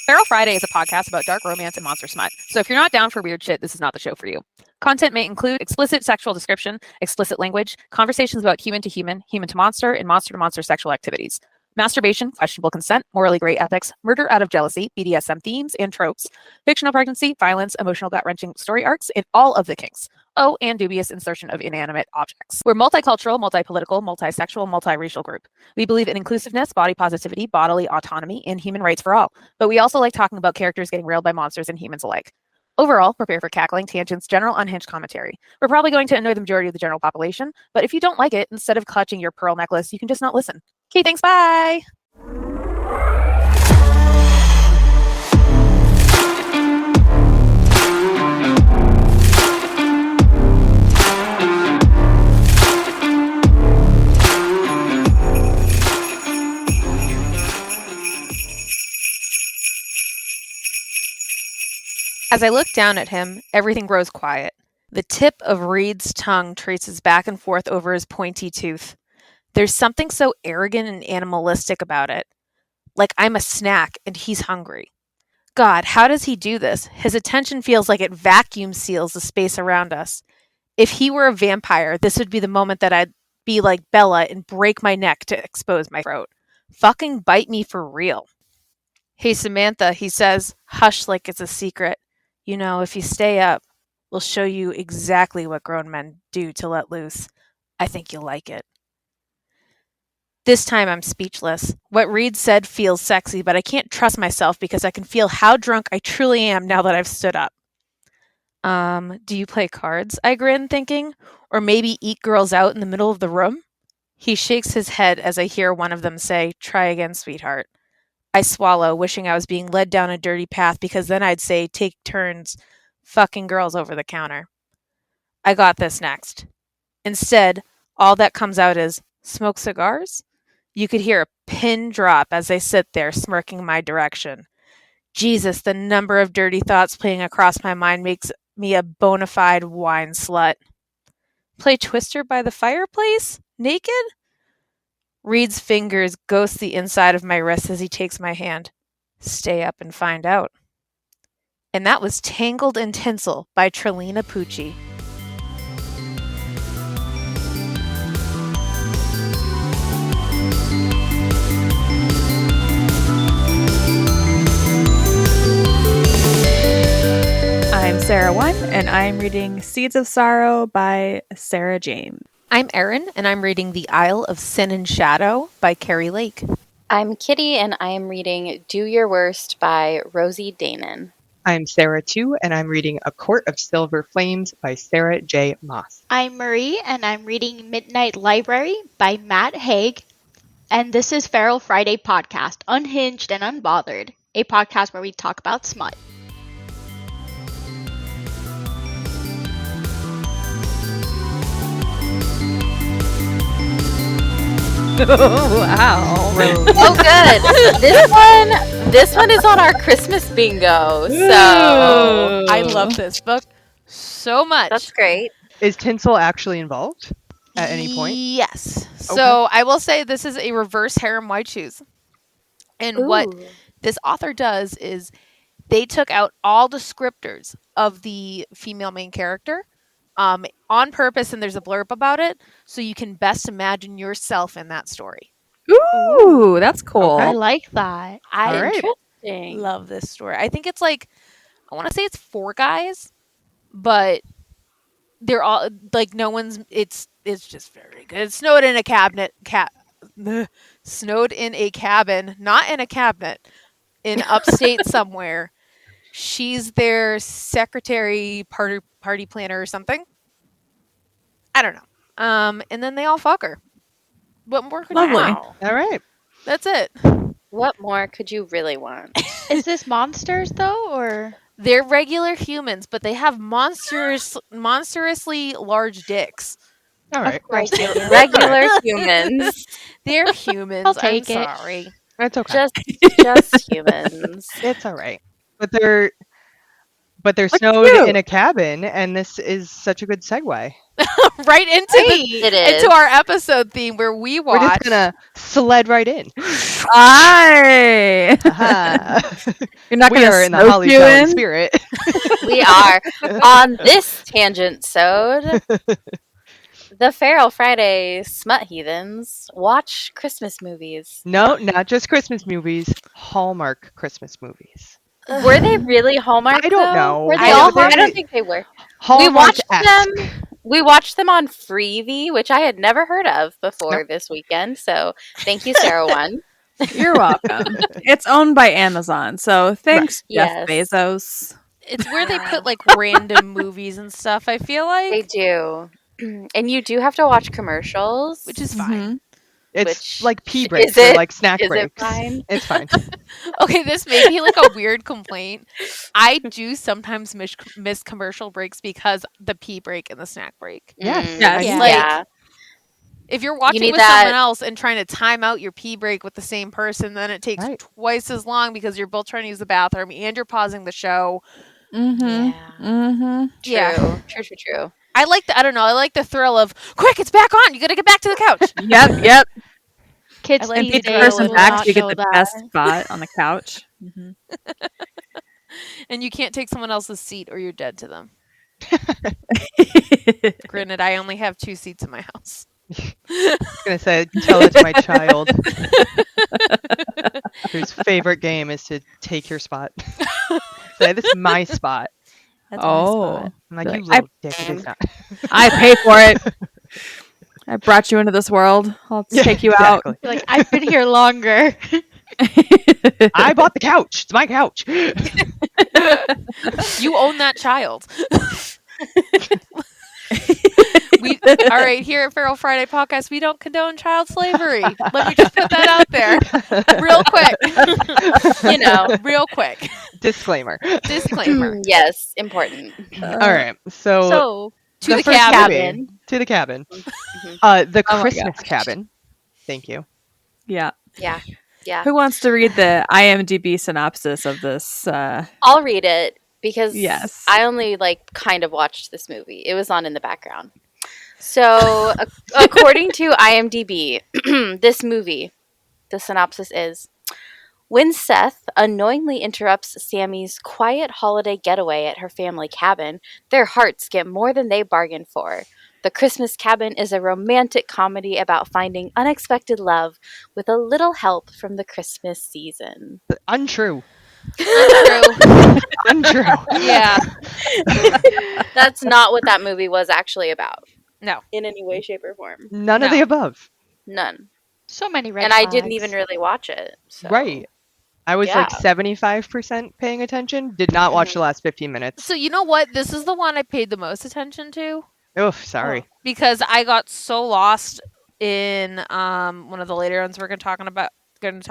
Feral Friday is a podcast about dark romance and monster smut. So if you're not down for weird shit, this is not the show for you. Content may include explicit sexual description, explicit language, conversations about human to human monster, and monster to monster sexual activities. Masturbation, questionable consent, morally gray ethics, murder out of jealousy, BDSM themes and tropes, fictional pregnancy, violence, emotional gut-wrenching story arcs, and all of the kinks. Oh, and dubious insertion of inanimate objects. We're multicultural, multipolitical, multisexual, multiracial group. We believe in inclusiveness, body positivity, bodily autonomy, and human rights for all. But we also like talking about characters getting railed by monsters and humans alike. Overall, prepare for cackling, tangents, general unhinged commentary. We're probably going to annoy the majority of the general population, but if you don't like it, instead of clutching your pearl necklace, you can just not listen. Okay, thanks, bye! As I look down at him, everything grows quiet. The tip of Reed's tongue traces back and forth over his pointy tooth. There's something so arrogant and animalistic about it. Like I'm a snack and he's hungry. God, how does he do this? His attention feels like it vacuum seals the space around us. If he were a vampire, this would be the moment that I'd be like Bella and break my neck to expose my throat. Fucking bite me for real. Hey, Samantha, he says, hush like it's a secret. You know, if you stay up, we'll show you exactly what grown men do to let loose. I think you'll like it. This time I'm speechless. What Reed said feels sexy, but I can't trust myself because I can feel how drunk I truly am now that I've stood up. Do you play cards? I grin, thinking. Or maybe eat girls out in the middle of the room? He shakes his head as I hear one of them say, try again, sweetheart. I swallow, wishing I was being led down a dirty path because then I'd say, take turns fucking girls over the counter. I got this next. Instead, all that comes out is, smoke cigars? You could hear a pin drop as I sit there, smirking my direction. Jesus, the number of dirty thoughts playing across my mind makes me a bona fide wine slut. Play Twister by the fireplace? Naked? Reed's fingers ghost the inside of my wrist as he takes my hand. Stay up and find out. And that was Tangled in Tinsel by Trelina Pucci. I'm Sarah One, and I'm reading Seeds of Sorrow by Sarah James. I'm Erin, and I'm reading The Isle of Sin and Shadow by Carrie Lake. I'm Kitty, and I am reading Do Your Worst by Rosie Danon. I'm Sarah too, and I'm reading A Court of Silver Flames by Sarah J. Moss. I'm Marie, and I'm reading Midnight Library by Matt Haig. And this is Feral Friday Podcast, Unhinged and Unbothered, a podcast where we talk about smut. Oh, wow. Oh, good. This one is on our Christmas bingo. So I love this book so much. That's great. Is tinsel actually involved at any point? Yes. Okay. So I will say this is a reverse harem white shoes. And what this author does is they took out all descriptors of the female main character on purpose, and there's a blurb about it, so you can best imagine yourself in that story. Ooh, that's cool. I like that. Interesting. Love this story. I think it's like, I want to say it's 4 guys, but they're all like no one's. It's just very good. It's snowed in a snowed in a cabin, not in a cabinet, in upstate somewhere. She's their secretary, party planner or something. I don't know. And then they all fuck her. What more could you want? All right. That's it. What more could you really want? Is this monsters, though, or? They're regular humans, but they have monstrously large dicks. All right. Regular humans. They're humans. I'll take I'm it. sorry. That's okay. Just humans. It's all right. But they're snowed in a cabin, and this is such a good segue. right into It is. into our episode theme where we We're watch. just gonna sled right in. Aye. Aha. You're not We gonna are in the smoke Holly you Town in? spirit. We are on this tangentsode. The Feral Friday Smut Heathens watch Christmas movies. No, not just Christmas movies. Hallmark Christmas movies. Were they really Hallmark? I don't though? know. Were they I all don't Hallmark? I think- don't think they were. Hallmark watched them. We watched them on Freevee, which I had never heard of before this weekend. So thank you, Sarah. One. You're welcome. It's owned by Amazon, so thanks, Jeff Yes. Bezos. It's where they put like random movies and stuff. I feel They like, do. And you do have to watch commercials, which is fine. It's Which- like pee is breaks it- or like snack is it breaks. fine? It's fine. Okay, this may be like a weird complaint. I do sometimes miss commercial breaks because the pee break and the snack break. Yes. Yes. I Yeah. mean, Like, Yeah. if you're watching need with that- someone else and trying to time out your pee break with the same person, then it takes Right. twice as long because you're both trying to use the bathroom and you're pausing the show. Mm-hmm. Yeah. Mm-hmm. Yeah. True. I like the, I don't know, I like the thrill of, quick, it's back on. You got to get back to the couch. Yep. Kids I like And these each the days person will back, not so you get show the that. best spot on the couch. Mm-hmm. And you can't take someone else's seat or you're dead to them. Granted, I only have 2 seats in my house. I was gonna say, tell it to my child whose favorite game is to take your spot. Say, this is my spot. That's my Oh, spot. I'm like, Like, you little dick, it is not. I pay for it. I brought you into this world. I'll take you exactly. You're like, I've been here longer. out. I bought the couch. It's my couch. You own that child. We all right here at Feral Friday Podcast. We don't condone child slavery. Let me just put that out there, real quick. You know. Real quick. Disclaimer. Disclaimer. Yes, important. All right. So, So To the first cabin. movie- To the cabin. Mhm. The Oh my Christmas cabin. Thank you. Yeah. Yeah. Who wants to read the IMDb synopsis of this? I'll read it because Yes. I only kind of watched this movie. It was on in the background. So, according to IMDb, this movie, the synopsis is: when Seth unknowingly interrupts Sammy's quiet holiday getaway at her family cabin, their hearts get more than they bargained for. The Christmas Cabin is a romantic comedy about finding unexpected love with a little help from the Christmas season. Untrue. True. Untrue. Yeah. That's not what that movie was actually about. No. In any way, shape, or form. None of No. the above. None. So many red And I flags. didn't even really watch it. So. Right. I was like Yeah. 75% paying attention. Did not watch the last 15 minutes. So you know what? This is the one I paid the most attention to Oh, sorry. because I got so lost in one of the later ones we're going to talk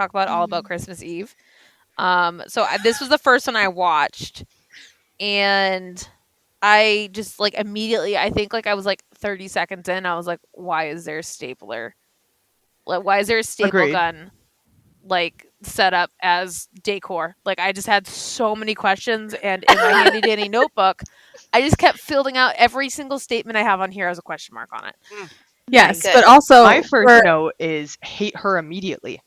about all about Christmas Eve. This was the first one I watched, and I just immediately, I think I was 30 seconds in, I was like, why is there a stapler? Why is there a staple Agreed. gun set up as decor? I just had so many questions, and in my handy danny notebook, I just kept filling out every single statement I have on here as a question mark on it. Yes, Good. but also My first for- note is hate her immediately.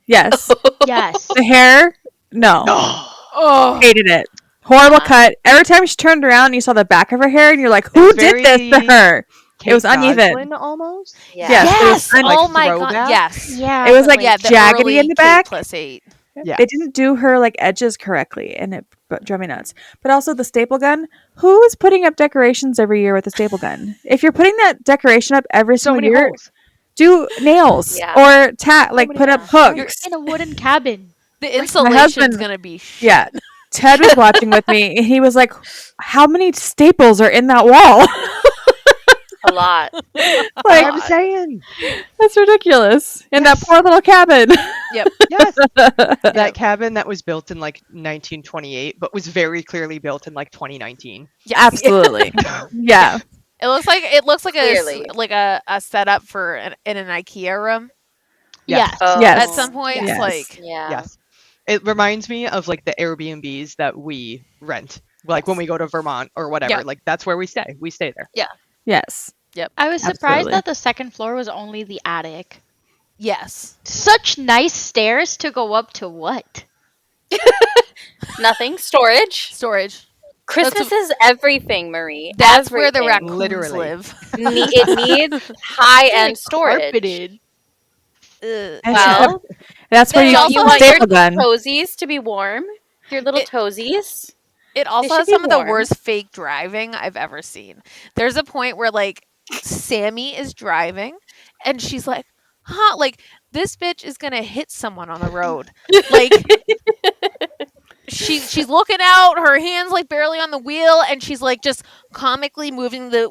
yes, Yes. the hair. No, Oh, hated it. Horrible Uh-huh. cut. Every time she turned around, you saw the back of her hair, and you're like, "Who It's did this to very her?" Kate was uneven. Goslin almost. Yeah. Yes, it was yes! un- Oh like my god! throwback? Yes. Yeah. It was but, like, Yeah, the jaggedy early in the Kate back. plus 8. Yeah. They didn't do her edges correctly, and it drove me nuts. But also the staple gun. Who is putting up decorations every year with a staple gun? If you're putting that decoration up every So single many year, holes. do nails Yeah. or many put up holes. you're hooks. in a wooden cabin. The my insulation's husband- gonna be shit. Yeah. Ted was watching with me, and he was like, "How many staples are in that wall?" A lot. Like, I'm saying. that's ridiculous. In that poor little cabin. Yes. That cabin that was built in 1928, but was very clearly built in 2019. Yes. Absolutely. Yeah. It looks like Clearly. a setup for in an IKEA room Yes. Yes. Oh. Yes. at some point. Yes. Yeah. Yes. It reminds me of the Airbnbs that we rent. When we go to Vermont or whatever. Yeah. That's where we stay. We stay there. Yes. I was surprised Absolutely. that the second floor was only the attic. Yes. Such nice stairs to go up to what? Nothing. Storage. Storage. Christmas is everything, Marie. That's where the Everything. raccoons Literally. live. It needs high-end storage. Carpeted. Ugh. And Well, that's where they you also keep you the want your staple gun. toesies to be warm. Your little It- toesies. It also should has be some of the warm. worst fake driving I've ever seen. There's a point where like Sammy is driving and she's like, huh, like this bitch is gonna hit someone on the road. Like she's looking out, her hands like barely on the wheel, and she's like just comically moving the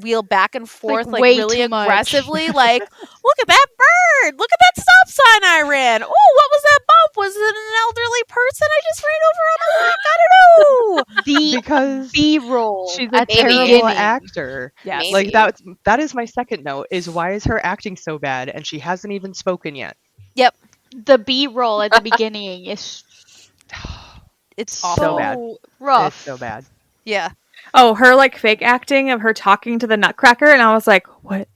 wheel back and forth like way really too much. aggressively. Like, look at that bird! Look at that stop sign I ran! Oh, what was that bump? Was it an elderly person I just ran over on the walk? I don't know. The Because B-roll she's a at the Maybe. terrible beginning. actor. Yes. Maybe. Like that is my second note, is why is her acting so bad and she hasn't even spoken yet? Yep. The B-roll at the beginning is It's so awful. bad. rough. It's so bad. Yeah. Oh, her like fake acting of her talking to the Nutcracker, and I was like, what?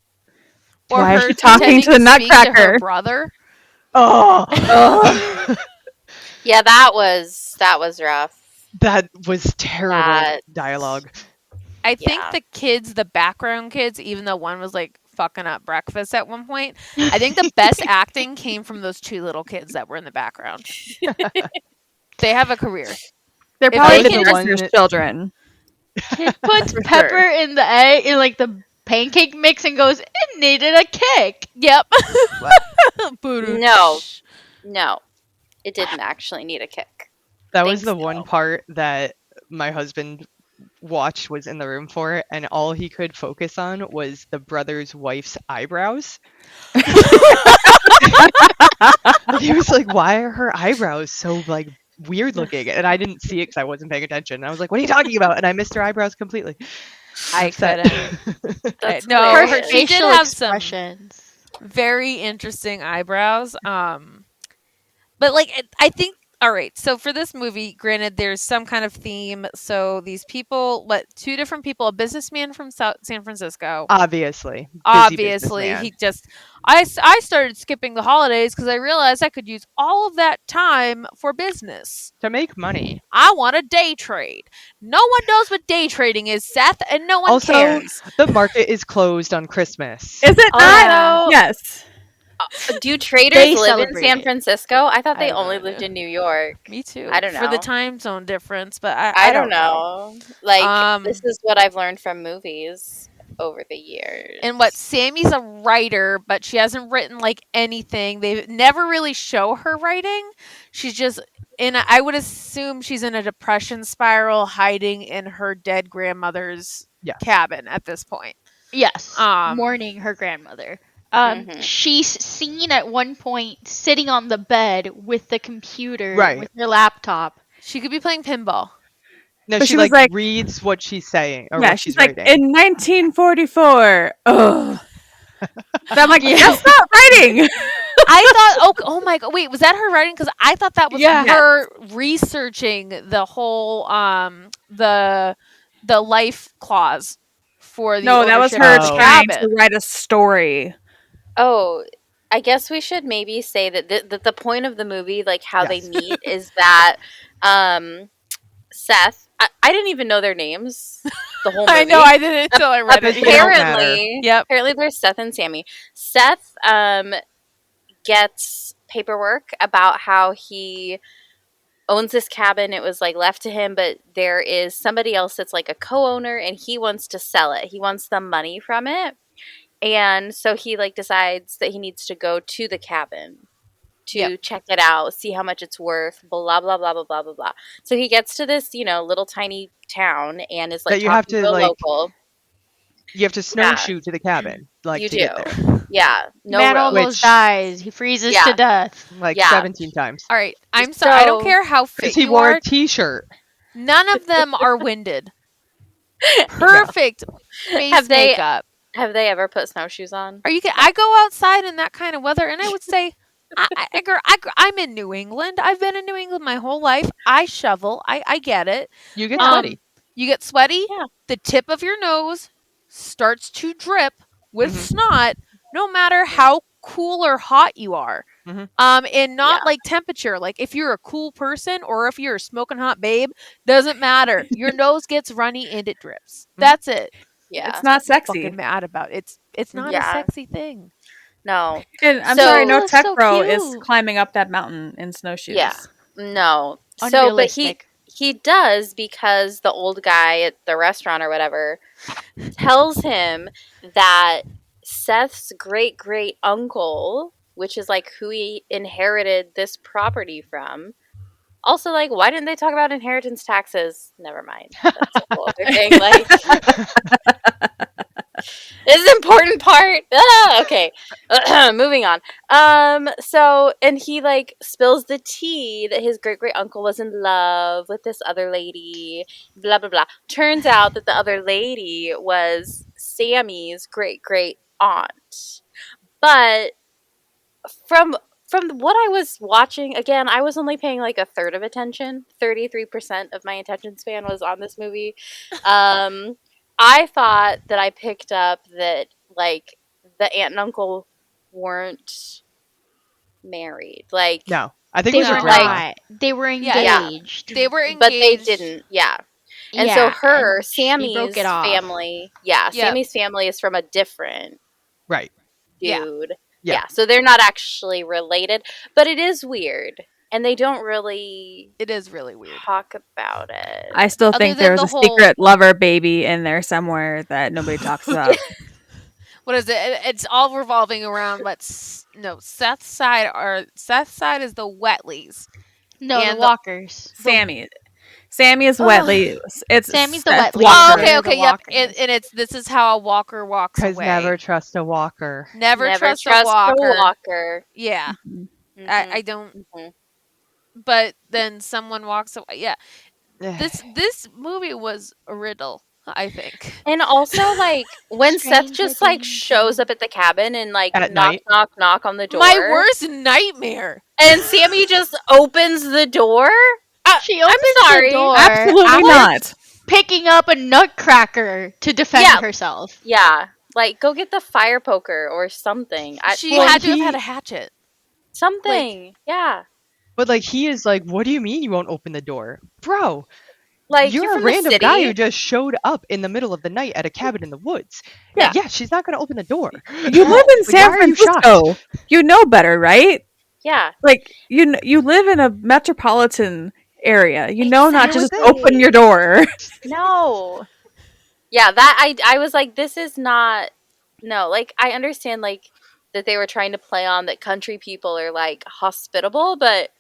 Or Why is her she talking pretending to the speak to her Nutcracker? brother. Oh, Yeah, that was rough. that was terrible That- dialogue. I think Yeah. the kids, the background kids, even though one was like fucking up breakfast at one point, I think the best acting came from those two little kids that were in the background. They have a career. They're If probably they the can director's just- children. Kid puts For pepper sure. in the egg in like the pancake mix and goes, it needed a kick. Yep. No. No. It didn't actually need a kick. That was Thanks, the one though. part that my husband watched, was in the room for, and all he could focus on was the brother's wife's eyebrows. And he was like, why are her eyebrows so like weird looking? And I didn't see it because I wasn't paying attention. And I was like, what are you talking about? And I missed her eyebrows completely. I Upset. couldn't. That's No, Her hilarious. she did facial have some expressions. very interesting eyebrows. But like I think, all right, so for this movie, granted there's some kind of theme. So these people, two different people, a businessman from San Francisco. Obviously. Busy Obviously, businessman. he just I started skipping the holidays because I realized I could use all of that time for business. To make money. I want a day trade. No one knows what day trading is, Seth, and no one Also, cares. the market is closed on Christmas. Is it not? Also, Yes. do traders They live in celebrate San it. Francisco? I thought I they have no only idea. lived in New York. Me too. I don't For the know. time zone difference, but I don't know. Like, this Um, is what I've learned from movies over the years. And what Sammy's a writer, but she hasn't written like anything. They never really show her writing. She's just I would assume she's in a depression spiral, hiding in her dead grandmother's Yes. cabin at this point. Yes. Um, Mourning her grandmother. Mhm. She's seen at one point sitting on the bed with the computer, Right. with her laptop. She could be playing pinball. No, But she she was like like- reads what she's saying or Yeah, what she's she's like, writing. in 1944. Ugh. And I'm like, Yeah. that's not writing. I thought, oh my god, wait, was that her writing? Because I thought that was Yeah. her researching the whole the life clause for the No, that was ownership her of the trying cabin. to write a story. Oh, I guess we should maybe say that the point of the movie, like how they Yes. meet, is that Seth. I didn't even know their names. The whole movie. I know, I didn't until I read it. They don't matter. Apparently, Yep. apparently there's Seth and Sammy. Seth gets paperwork about how he owns this cabin. It was like left to him, but there is somebody else that's like a co-owner, and he wants to sell it. He wants the money from it, and so he like decides that he needs to go to the cabin to Yep. check it out, see how much it's worth, blah blah blah blah blah blah blah. So he gets to this, little tiny town and is like That you have talking to, a like, local. You have to snowshoe to the cabin, like You to do. get there, Yeah, no Man road. almost Which- dies. He freezes Yeah. to death. like Yeah. 17 times. All right, I'm sorry. I don't So- care how fit Because he you wore are. a T-shirt. None of them are winded. Perfect face Have they- makeup. Have they ever put snowshoes on? Are you? I go outside in that kind of weather, and I would say, I'm in New England. I've been in New England my whole life. I shovel. I get it. You get Um, sweaty. You get sweaty. Yeah. The tip of your nose starts to drip with Mhm. snot, no matter how cool or hot you are. Mhm. And not Yeah. like temperature. Like if you're a cool person or if you're a smoking hot babe, doesn't matter. Your nose gets runny and it drips. That's it. Yeah. It's not sexy. Fucking mad about it's not a Yeah. sexy thing. No. And I'm So- sorry, no That's tech so bro is cute. climbing up that mountain in snowshoes. Yeah. No. So, but Unrealistic. he does because the old guy at the restaurant or whatever tells him that Seth's great great uncle, which is like who he inherited this property from. Also, like, why didn't they talk about inheritance taxes? Never mind. That's a whole other thing. Like, this is an important part. Okay. Moving on. So, and he like spills the tea that his great great uncle was in love with this other lady. Blah blah blah. Turns out that the other lady was Sammy's great great aunt. But from what I was watching, again, I was only paying like a third of attention. 33% of my attention span was on this movie. I thought that I picked up that like the aunt and uncle weren't married. Like, No, I think They it was were a No. drama. not. They were Yeah. engaged. They were engaged. but they didn't. Yeah. And so Yeah, her, and she Sammy's broke it off. family, yeah, Yep. Sammy's family is from a different Right. Yeah. dude. Yeah. Yeah, so they're not actually related, but it is weird, and they don't really It is really weird. talk about it. I still Other think than there's the a whole- secret lover baby in there somewhere that nobody talks about. What is it? It's all revolving around Seth's side is the Wetleys. No, And the the- Walkers. Sammy. Sammy is Ugh. Wetly. It's Sammy's the Seth Wetly. Oh, Walker. okay, The okay, yep. Walkers. And it's this is how a walker walks Because away. never trust a walker. Never trust a walker. Yeah, Mhm. I don't. Mhm. But then someone walks away. Yeah, Ugh. this movie was a riddle. I think. And also, like, when Seth Stranger just like things shows up at the cabin and like At knock night? knock knock on the door, My worst nightmare. and Sammy just opens the door. She I'm opens sorry. the door, Absolutely after not. picking up a nutcracker to defend Yeah. herself. Yeah, like go get the fire poker or something. She well, had to have he- had a hatchet. Something. Yeah. But like he is like, what do you mean you won't open the door, bro? Like you're a from random the city. guy who just showed up in the middle of the night at a cabin in the woods. Yeah. Yeah, she's not gonna open the door. You live in Like, San why are you shocked? Francisco. You know better, right? Yeah. Like you live in a metropolitan area. You know not to just Exactly. open your door. No. Yeah, that I was like, this is not no, like I understand like that they were trying to play on that country people are like hospitable, but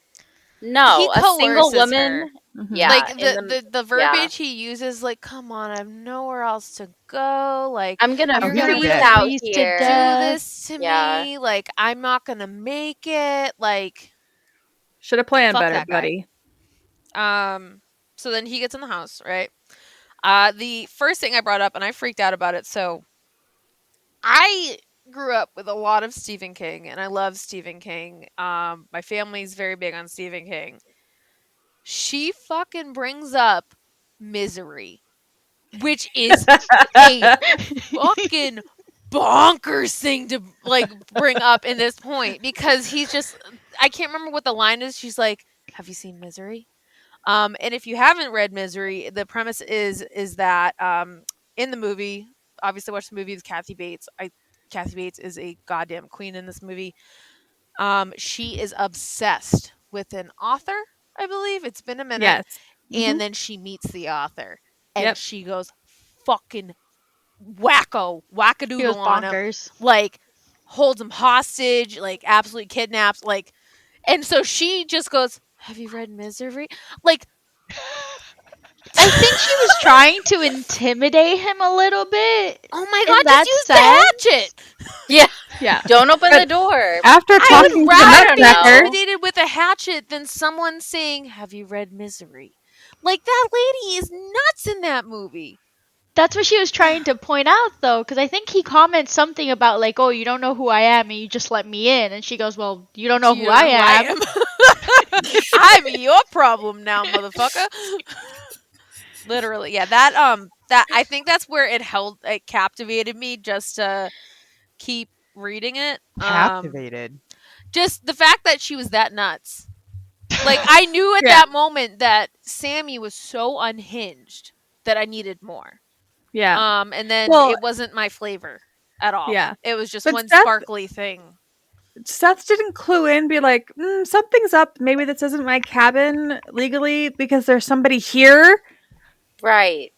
no, He a single coerces woman. her. Mhm. Yeah, Like in the verbiage he uses, like, come on, I have nowhere else to go. Like, I'm gonna You're gonna freeze get- out freeze to here. do death. this to Yeah. me. Like, I'm not gonna make it. Like, Should have planned Fuck better, that guy. buddy. so then he gets in the house, right? The first thing I brought up, and I freaked out about it. So, I grew up with a lot of Stephen King, and I love Stephen King. My family's very big on Stephen King. She fucking brings up Misery, which is a fucking bonkers thing to like bring up in this point because he's just I can't remember what the line is. She's like, "Have you seen Misery?" And if you haven't read Misery, the premise is that in the movie, obviously watch the movie with Kathy Bates. Kathy Bates is a goddamn queen in this movie. She is obsessed with an author, I believe. It's been a minute. Yes. And then she meets the author. And Yep. she goes fucking wacko, He was wackadoodle on him. bonkers. Like, holds him hostage, like, absolutely kidnaps. Like, and so she just goes, "Have you read Misery?" Like, I think she was trying to intimidate him a little bit. oh my In god, that just use the sense? hatchet. Yeah. Don't open But- the door. After I talking would to rather be Nutcracker, intimidated with a hatchet than someone saying, "Have you read Misery?" Like, that lady is nuts in that movie. That's what she was trying to point out, though, because I think he comments something about, like, oh, you don't know who I am and you just let me in. And she goes, well, you don't know Do who you I know am. I'm your problem now, motherfucker. Literally, yeah. That I think that's where it captivated me just to keep reading it. Captivated. Just the fact that she was that nuts. Like I knew at Yeah. that moment that Sammy was so unhinged that I needed more. Yeah. And then Well, it wasn't my flavor at all. Yeah. It was just But one Seth- sparkly thing. Seth didn't clue in, be like, something's up. Maybe this isn't my cabin legally because there's somebody here. Right.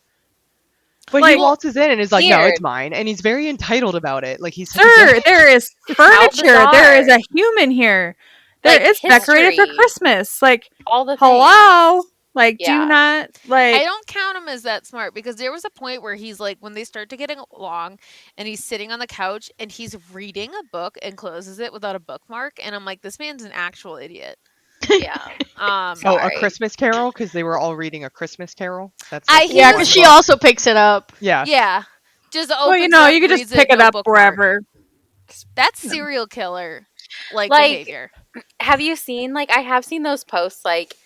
But Like- he waltzes in and is like, no, Weird. it's mine. And he's very entitled about it. Like, he's such a Sir, dick. there is furniture. There is bizarre. a human here. There Like, is decorated for history. Christmas. Like, All the hello. Like, do Yeah. not like. I don't count him as that smart because there was a point where he's like, when they start to getting along and he's sitting on the couch and he's reading a book and closes it without a bookmark. And I'm like, this man's an actual idiot. things. Yeah. Oh, a Sorry. Christmas Carol? Because they were all reading A Christmas Carol? That's I like hear- Yeah, one because she book. also picks it up. Yeah. Yeah. Just opens Well, you know, up, you could just reads pick it no up bookmark. wherever. That's serial killer like Like- behavior. Have you seen, like, I have seen those posts, like,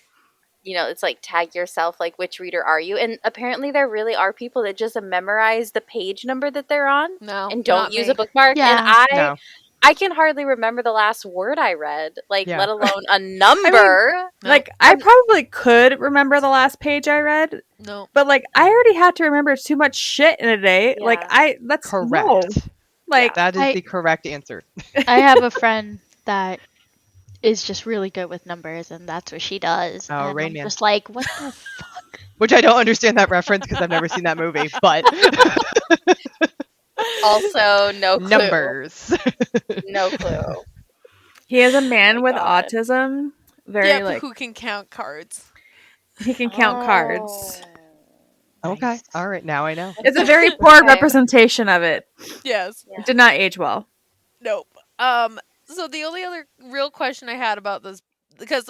you know, it's like tag yourself, like, which reader are you? And apparently there really are people that just memorize the page number that they're on No. and don't not use me. a bookmark. Yeah. And No. I can hardly remember the last word I read, like, Yeah. let alone a number. No. Like, I probably could remember the last page I read, No. but like, I already had to remember too much shit in a day. Yeah. Like, that's Correct. no. Like, That is I- the correct answer. I have a friend that is just really good with numbers, and that's what she does. Oh, and Rain I'm Man. just like, what the fuck? Which I don't understand that reference because I've never seen that movie. But Also, no clue. numbers. No clue. he is a man my with God. autism. Very Yeah, like who can count cards? he can count cards. Okay. Nice. All right. Now I know. It's a very poor Okay. representation of it. Yes. Yeah. It did not age well. Nope. So the only other real question I had about this, because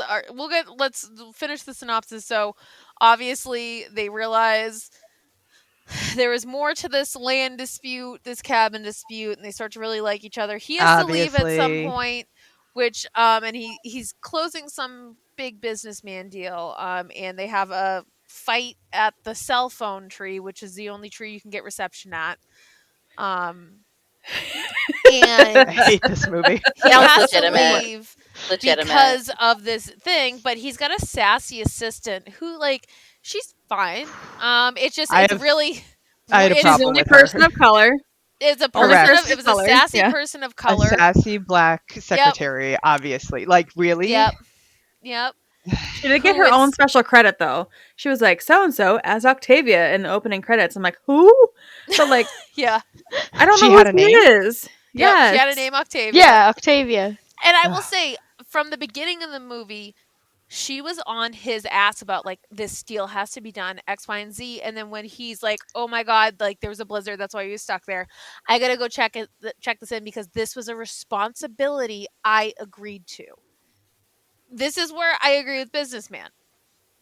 let's finish the synopsis. So obviously they realize there is more to this land dispute, this cabin dispute, and they start to really like each other. He has to leave at some Obviously. point, which and he's closing some big businessman deal. And they have a fight at the cell phone tree, which is the only tree you can get reception at. And I hate this movie. he Sounds has to legitimate. leave Legitimate. because of this thing, but he's got a sassy assistant who, like, she's fine. It's just I it's have- really I had a it's- She's the problem only with person her. of color. It's a Correct. person of, it was a Color, sassy yeah. person of A color. sassy black secretary, obviously. Like, really? Yep. Yep. She did get Who her own is- special credit though. She was like so and so as Octavia in the opening credits. I'm like, who? But like, Yeah. I don't She know had who a she name? is. Yep. Yeah, She had a name Octavia. Yeah, Octavia. And I will Ugh. say, from the beginning of the movie, she was on his ass about, like, this deal has to be done, X, Y, and Z. And then when he's like, oh my God, like, there was a blizzard, that's why you stuck there. I gotta go check this in because this was a responsibility I agreed to. This is where I agree with Businessman.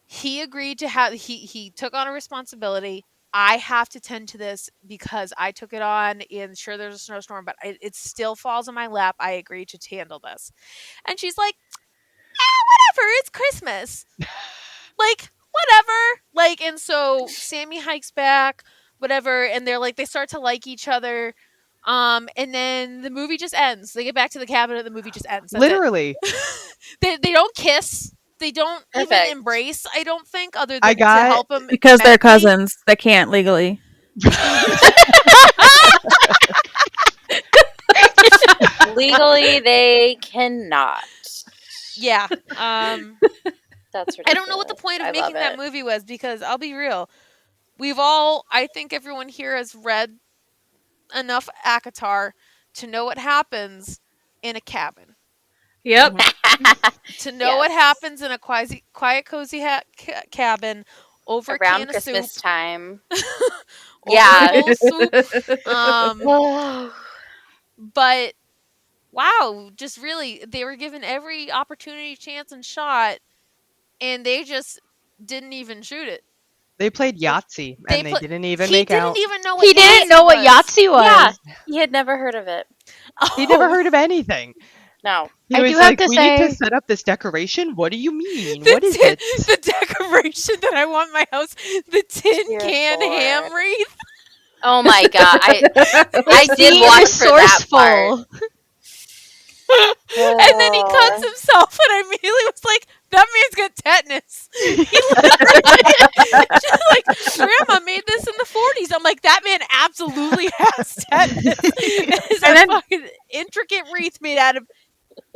He agreed to have, he took on a responsibility. I have to tend to this because I took it on, and sure, there's a snowstorm, but it still falls on my lap. I agreed to handle this. And she's like, whatever, it's Christmas. Like, whatever. Like, and so Sammy hikes back, whatever, and they're like, they start to like each other. And then the movie just ends. They get back to the cabin and the movie just ends. That's it. Literally. They don't kiss. They don't Perfect. even embrace, I don't think, other than I to got- help them. because they're cousins. They can't legally. Legally, they cannot. Yeah. That's ridiculous. I don't know what the point of I making love that it. movie was, because I'll be real. I think everyone here has read enough ACOTAR to know what happens in a cabin. Yep. To know what Yes. happens in a quiet, cozy cabin over a Around can of Christmas soup. time. over Yeah. a bowl of soup. But wow, just really, they were given every opportunity, chance, and shot, and they just didn't even shoot it. They played Yahtzee, They and they pla- didn't even He make didn't out. even know what He didn't know what was. Yahtzee was. Yeah. He had never heard of it. He never Oh, heard of anything. No. I was do have like, to we need to say- set up this decoration. What do you mean? The What is tin- it? The decoration that I want in my house, the tin Dear can Lord. ham wreath. Oh my god. I did Being watch for that part. resourceful. And then he cuts himself, and I immediately was like, that man's got tetanus. He literally, just like, Grandma made this in the 40s. I'm like, that man absolutely has tetanus. It's And a then- fucking intricate wreath made out of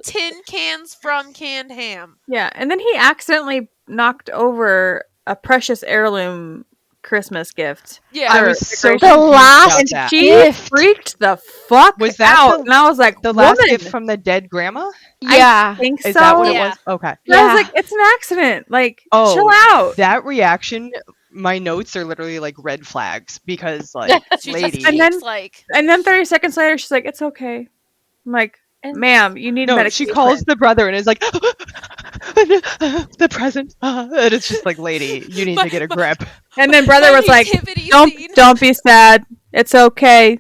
tin cans from canned ham. Yeah, and then he accidentally knocked over a precious heirloom Christmas gift. Yeah. I was so The confused last about that. She gift. freaked the fuck Was that out, the- and I was like, The "Woman, last gift from the dead grandma? Yeah. I think Is so." that what it Yeah. was? Okay. But I was Yeah. like, "It's an accident. Like, Oh, chill out." That reaction, my notes are literally like red flags because, like, She lady. just And then- keeps like, And then 30 seconds later, she's like, "It's okay." I'm like, And- "Ma'am, you need No, medication." she calls the brother and is like, the present. And it's just like, lady, you need to get a grip. And then brother my was like, nativity "Don't scene. don't be sad. It's okay.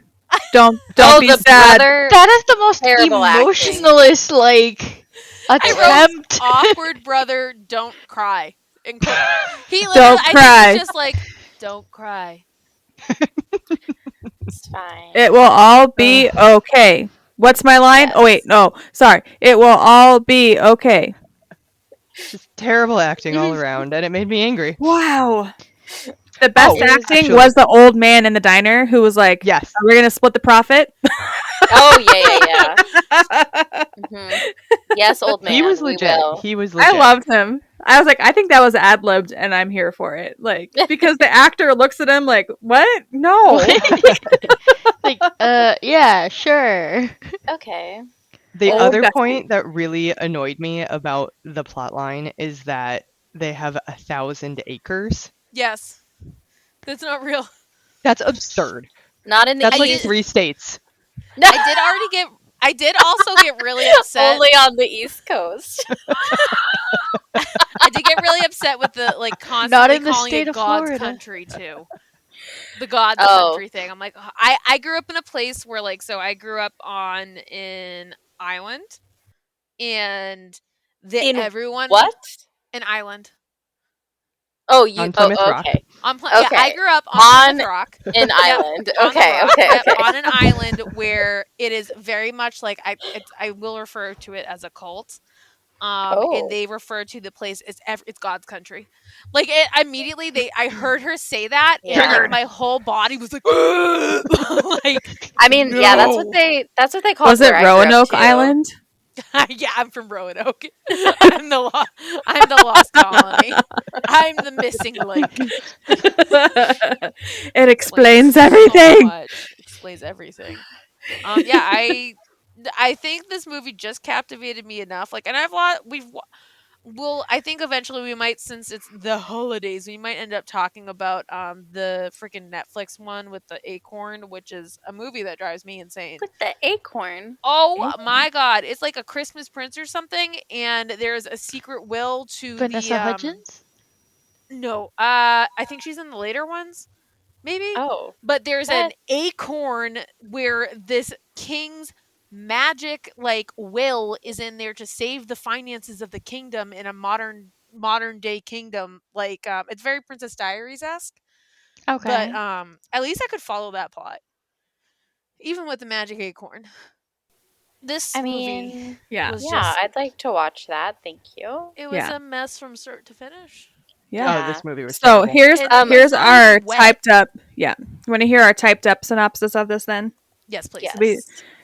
Don't be the sad." brother. That is the most Terrible acting. emotionalist, like, I wrote attempt. awkward brother, don't cry. In quote. He literally, Don't I think cry. he's just like, don't cry. It's fine. It will all be okay. What's my line? Yes. Oh wait, no, sorry. It will all be okay. Just terrible acting all around, and it made me angry. Wow. The best Oh, acting actually- was the old man in the diner who was like, Yes. "Are we gonna split the profit?" Oh yeah. Mhm. Yes, old man. He was we legit. will. He was legit. I loved him. I was like, I think that was ad libbed, and I'm here for it. Like, because the actor looks at him like, "What? No." Like, yeah, sure. Okay. The Oh, other Dusty. point that really annoyed me about the plotline is that they have 1,000 acres. Yes. That's not real. That's absurd. Not in the That's like East. 3 states. I did also get really upset. Only on the East Coast. I did get really upset with the like Not constantly in the calling state it of God's Florida. country too. The God's Oh. country thing. I'm like, I grew up in a place where like, so I grew up on an island, and In everyone What? an island Oh, you. On Plymouth Oh, Rock. okay. on yeah, I Okay. grew up on On- Plymouth Rock. An Yep, island. on the Okay. rock. Okay. Yep, Okay. on an island where it is very much like I will refer to it as a cult. Oh. And they refer to the place it's God's country. Like it immediately I heard her say that, and like, Triggered. my whole body was like, like I mean, yeah, that's No. what they call. Was it where I grew up, Roanoke too. Island? yeah, I'm from Roanoke. I'm the lost colony. I'm the missing link. It explains So everything. much. Explains everything. Yeah, I think this movie just captivated me enough. Like, and I think eventually we might, since it's the holidays, we might end up talking about the freaking Netflix one with the acorn, which is a movie that drives me insane. With the acorn. Oh my god, it's like a Christmas Prince or something, and there's a secret will to Vanessa the Hudgens? no, I think she's in the later ones, maybe. Oh. But there's What? an acorn where this king's magic like will is in there to save the finances of the kingdom in a modern day kingdom. Like it's very Princess Diaries-esque. Okay. But at least I could follow that plot. Even with the magic acorn. This I movie mean, Yeah. was yeah, just I'd like to watch that. Thank you. it was Yeah. a mess from start to finish. Yeah. Oh, this movie was So terrible. here's And here's it's not our even wet. typed up. Yeah. You want to hear our typed up synopsis of this then? Yes, please. Yes. We-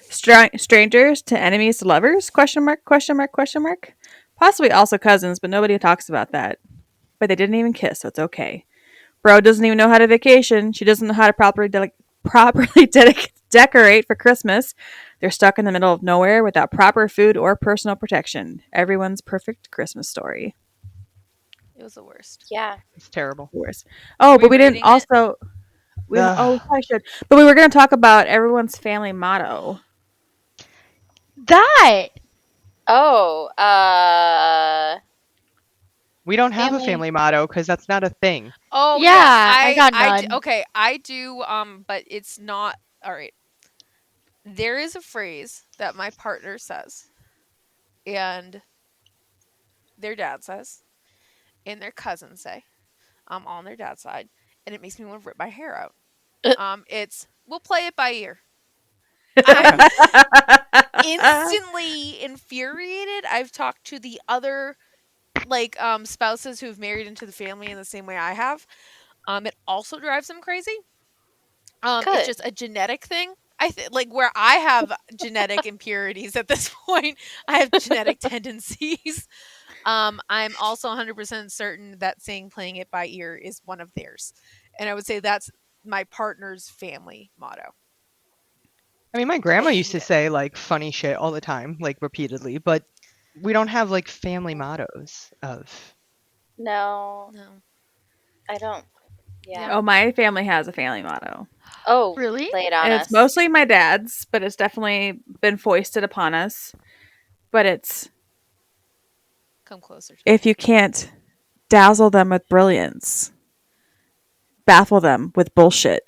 Strangers to enemies to lovers? Question mark, question mark, question mark. Possibly also cousins, but nobody talks about that. But they didn't even kiss, so it's okay. Bro doesn't even know how to vacation. She doesn't know how to properly decorate for Christmas. They're stuck in the middle of nowhere without proper food or personal protection. Everyone's perfect Christmas story. It was the worst. Yeah. It's terrible. Worse. Oh, Are but we we didn't rating it? also. We, Ugh. oh, I should. But we were going to talk about everyone's family motto. That! Oh. We don't have a Family- family motto because that's not a thing. Oh Yeah, I got d- none. okay, I do. But it's not all right. There is a phrase that my partner says and their dad says, and their cousins say, on their dad's side, and it makes me want to rip my hair out. It's we'll play it by ear. I'm instantly infuriated. I've talked to the other spouses who've married into the family in the same way I have. It also drives them crazy. It's Good. just a genetic thing. Like where I have genetic impurities at this point. I have genetic tendencies. I'm also 100% certain that saying playing it by ear is one of theirs. And I would say that's my partner's family motto. I mean, my grandma They used to hate it. say like funny shit all the time, like repeatedly, but we don't have like family mottos of. No, No. I don't. Yeah. Oh, my family has a family motto. Oh, Really? lay it on And us. it's mostly my dad's, but it's definitely been foisted upon us. But it's, Come closer to if me. you can't dazzle them with brilliance, baffle them with bullshit.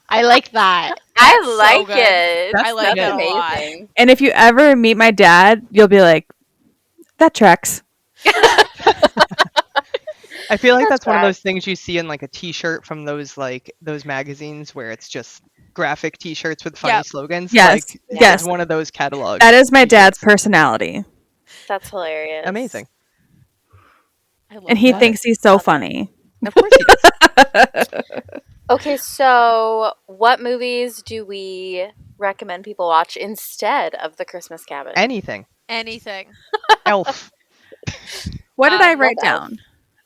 I like that. I That's so like good. it. That's I like That's that a lot. amazing. And if you ever meet my dad, you'll be like, that tracks. I feel like That's that's one of right. those things you see in like a T-shirt from those magazines where it's just graphic T-shirts with funny Yep. slogans. Yes. Like this Yes. is one of those catalog. That is my dad's T-shirts. personality. That's hilarious. Amazing. I love And he that. thinks he's so Love it. funny. Of course he does. Okay, so what movies do we recommend people watch instead of The Christmas Cabin? Anything. Anything. Elf. What did I Um, write Love Elf. down?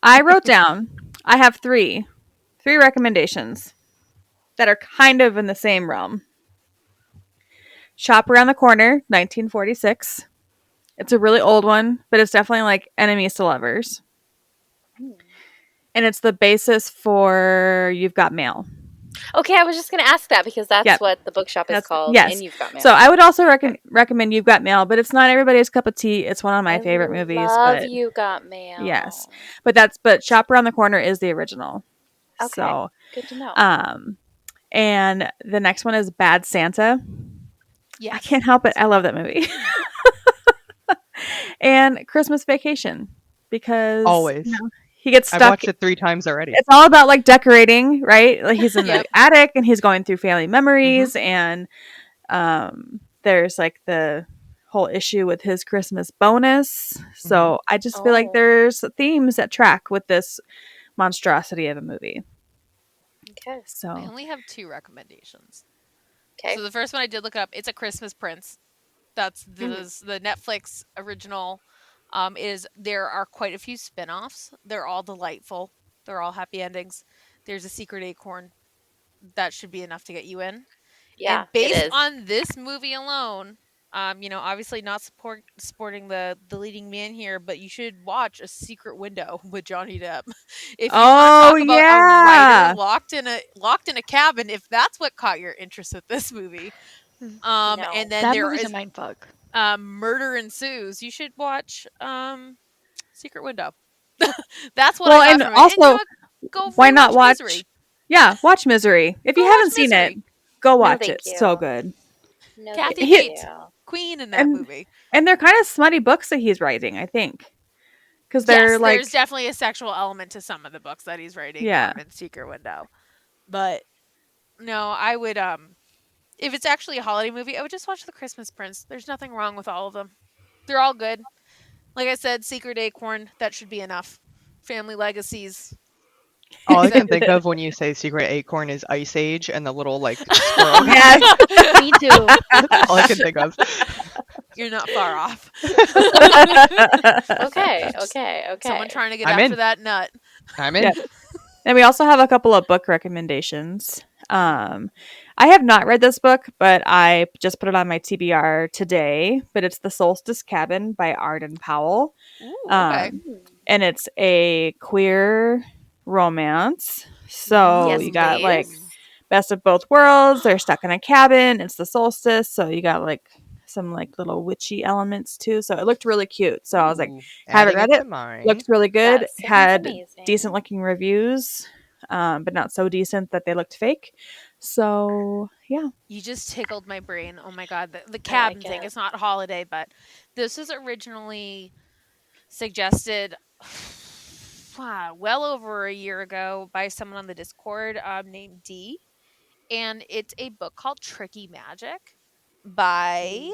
I wrote down, I have three recommendations that are kind of in the same realm. Shop Around the Corner, 1946. It's a really old one, but it's definitely like enemies to lovers. And it's the basis for You've Got Mail. Okay, I was just going to ask that because that's Yep. what the bookshop is That's called. yes. And You've Got Mail. So I would also recommend You've Got Mail, but it's not everybody's cup of tea. It's one of my favorite movies. Love But You Got Mail. yes, but Shop Around the Corner is the original. Okay. So, Good to know. and the next one is Bad Santa. yes. I can't help it. I love that movie. And Christmas Vacation, because Always. he gets I've stuck. watched it 3 times already. It's all about like decorating, right? Like he's in Yep. the attic and he's going through family memories, and there's like the whole issue with his Christmas bonus. So I just feel like Oh. there's themes that track with this monstrosity of a movie. Okay. I So only have 2 recommendations. Okay. So the first one I did look up. It's A Christmas Prince. That's the Netflix original. There are quite a few spin-offs. They're all delightful. They're all happy endings. There's A Secret Acorn. That should be enough to get you in. Yeah, And based it is. on this movie alone, obviously not supporting the leading man here, but you should watch A Secret Window with Johnny Depp. If you want to talk about a writer locked in a cabin, if that's what caught your interest with this movie. No. And then That there movie's a is mindfuck. Murder Ensues. You should watch Secret Window. That's what well, I got and from it. also, And, go why not rewatch watch? Misery. Yeah, watch Misery. If Go you haven't watch seen Misery. it, go watch thank it. So you. good. No, Kathy thank Bates. you. Queen in that And- movie. And they're kind of smutty books that he's writing, I think, because they're Yes, like there's definitely a sexual element to some of the books that he's writing. Yeah. In Secret Window, but no, I would if it's actually a holiday movie, I would just watch The Christmas Prince. There's nothing wrong with all of them. They're all good. Like I said, Secret Acorn, that should be enough. Family Legacies. All I can think of when you say Secret Acorn is Ice Age and the little like squirrel guy. Yes. Me too. That's all I can think of. You're not far off. Okay. Someone trying to get I'm after in. that nut. I'm in. Yeah. And we also have a couple of book recommendations. I have not read this book, but I just put it on my TBR today. But it's The Solstice Cabin by Arden Powell. Ooh, okay. And it's a queer romance. So Yes, you got please. like best of both worlds. They're stuck in a cabin. It's the solstice. So you got like some like little witchy elements too. So it looked really cute. So I was like, Ooh, haven't adding read to it. mine. Looked really good. That sounds Had amazing. decent looking reviews, but not so decent that they looked fake. So yeah. You just tickled my brain. Oh my god, the I like cabin thing. it. It's not holiday, but this was originally suggested well over a year ago by someone on the Discord named D, and it's a book called Tricky Magic by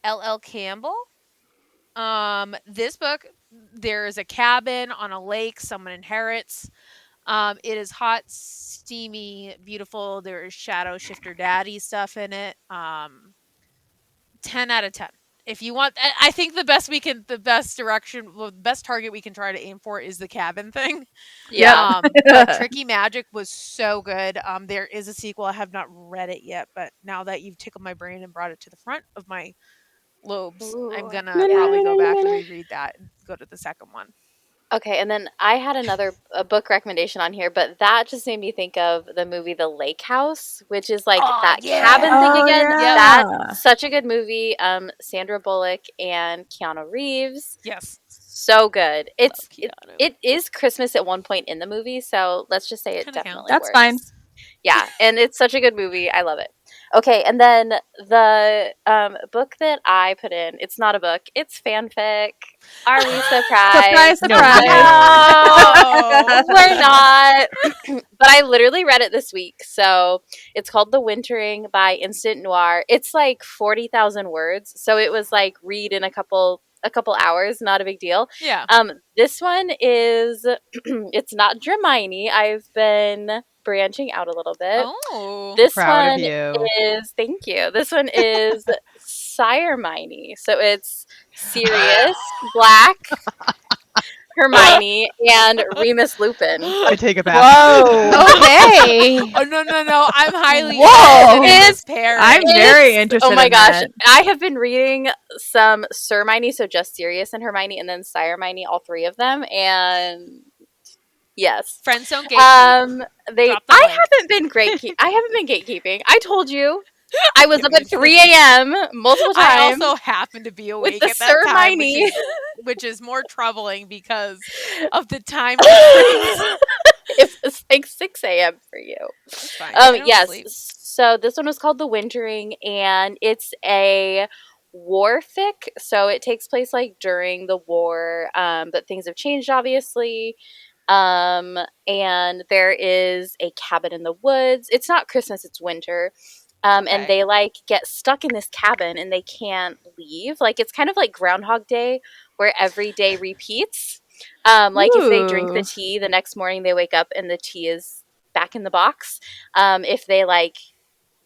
L.L. Campbell. This book, there is a cabin on a lake someone inherits. It is hot, steamy, beautiful. There is shadow shifter daddy stuff in it. 10 out of 10. If you want, I think the best direction, well, the best target we can try to aim for is the cabin thing. Yeah. But Tricky Magic was so good. There is a sequel. I have not read it yet, but now that you've tickled my brain and brought it to the front of my lobes, I'm Ooh. gonna Yeah. probably go back and reread that and go to the second one. Okay, and then I had a book recommendation on here, but that just made me think of the movie The Lake House, which is like Oh, that cabin yeah. thing Oh again. yeah. That's such a good movie. Sandra Bullock and Keanu Reeves. Yes. So good. Love Keanu. It is Christmas at one point in the movie, so let's just say it Kinda definitely counts. That's works. fine. Yeah, and it's such a good movie. I love it. Okay, and then the book that I put in, it's not a book, it's fanfic. Are we Surprise, surprised? No surprise. way. No, we're not. But I literally read it this week. So it's called The Wintering by Instant Noir. It's like 40,000 words. So it was like read in a couple hours, not a big deal. Yeah. This one is it's not Dramini. I've been branching out a little bit. Oh. This Proud of one you. is thank you. This one is Siremini. So it's Sirius Black, Hermione, and Remus Lupin. I take it back. Whoa. Okay. Oh no! I'm highly Whoa. interested in this pairing. I'm very interested. Oh my in gosh. that. I have been reading some Sirmini, so just Sirius and Hermione, and then Siremini, all three of them, and yes. Friends don't gatekeep. They Drop the I link. haven't been I haven't been gatekeeping. I told you. I was up at 3 a.m. multiple I times. also happen to be awake the at that time, Sirmini. which is more troubling because of the time difference. It's like 6 a.m. for you. It's fine. I don't Yes. sleep. So this one was called The Wintering, and it's a war fic. So it takes place like during the war, but things have changed, obviously. And there is a cabin in the woods. It's not Christmas, it's winter. And Okay. they like get stuck in this cabin and they can't leave. Like it's kind of like Groundhog Day, where every day repeats. Like if they drink the Ooh. tea, the next morning they wake up and the tea is back in the box. If they like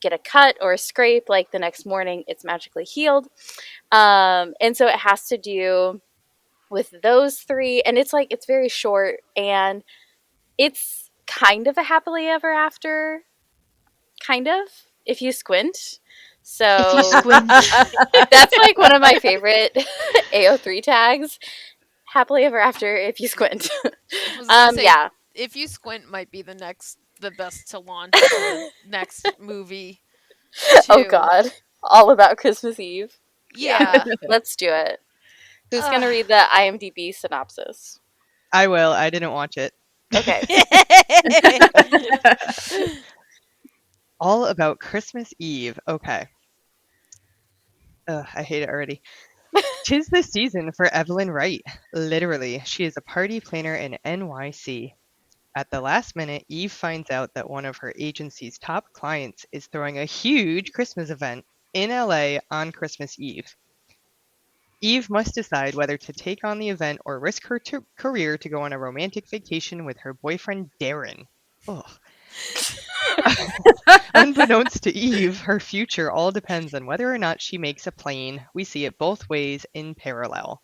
get a cut or a scrape, like the next morning it's magically healed. And so it has to do with those three, and it's like it's very short, and it's kind of a happily ever after, kind of, if you squint. So If you squint. that's like one of my favorite AO3 tags. Happily ever after if you squint. I was gonna say, Yeah. If You Squint might be the best to launch into the next movie. Oh Too. God. All about Christmas Eve. Yeah. Let's do it. Who's gonna read the IMDb synopsis? I will. I didn't watch it. Okay. All about Christmas Eve. Okay. Ugh, I hate it already. 'Tis the season for Evelyn Wright. Literally, she is a party planner in NYC. At the last minute, Eve finds out that one of her agency's top clients is throwing a huge Christmas event in LA on Christmas Eve. Eve must decide whether to take on the event or risk her career to go on a romantic vacation with her boyfriend Darren. Ugh. Unbeknownst to Eve, her future all depends on whether or not she makes a plane. We see it both ways in parallel.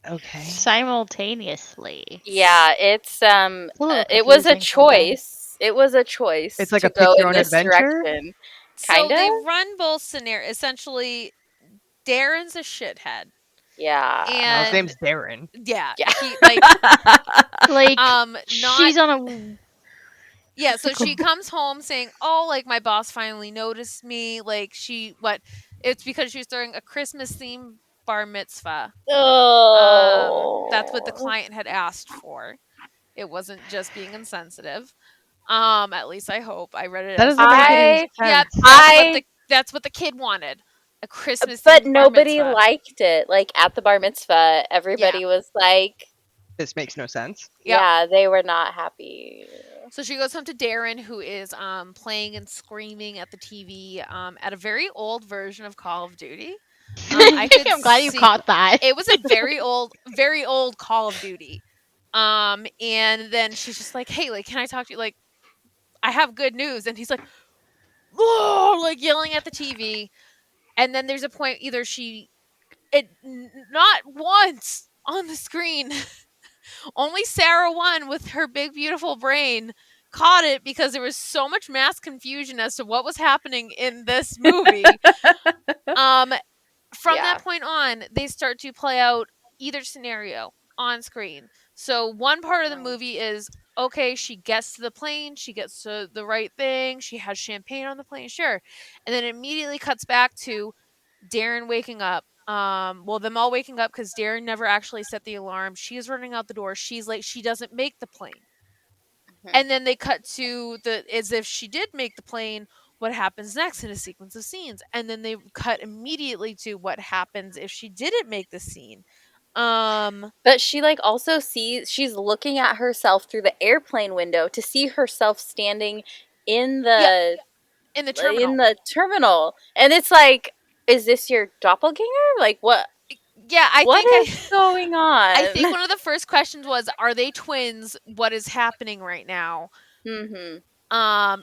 Okay. Simultaneously. Yeah, it's a little it was a confusing choice. It was a choice It's like to a pick go your in own this adventure? direction. So Kinda? they run both scenarios. Essentially, Darren's a shithead. Yeah. Well, his And name's Darren. yeah, Yeah. he like Like not she's on a yeah, so she comes home saying, "Oh, like my boss finally noticed me." Like it's because she was throwing a Christmas themed bar mitzvah. That's what the Oh. client had asked for. It wasn't just being insensitive. At least I hope. I read it That as doesn't make any I yeah, sense. that's what the kid wanted. A Christmas but themed bar nobody mitzvah. liked it. Like at the bar mitzvah, Yeah. everybody was like, This makes no sense. Yep. yeah, they were not happy. So she goes home to Darren, who is playing and screaming at the TV at a very old version of Call of Duty. I could I'm glad you see caught that. it was a very old Call of Duty. And then she's just like, "Hey, like, can I talk to you? Like, I have good news." And he's like, "Oh!" Like yelling at the TV. And then there's a point either not once on the screen. Only Sarah won with her big beautiful brain caught it because there was so much mass confusion as to what was happening in this movie. um from Yeah. that point on, they start to play out either scenario on screen. So one part of the movie is okay, she gets to the plane, she gets to the right thing, she has champagne on the plane, sure. And then it immediately cuts back to Darren waking up. Well, them all waking up because Darren never actually set the alarm. She's running out the door. She's like, she doesn't make the plane. Mhm. And then they cut to as if she did make the plane, what happens next in a sequence of scenes. And then they cut immediately to what happens if she didn't make the scene. But she like also she's looking at herself through the airplane window to see herself standing in the in the terminal. terminal. And it's like, is this your doppelganger? Like what Yeah, what is going on? I think one of the first questions was, are they twins? What is happening right now? Mhm.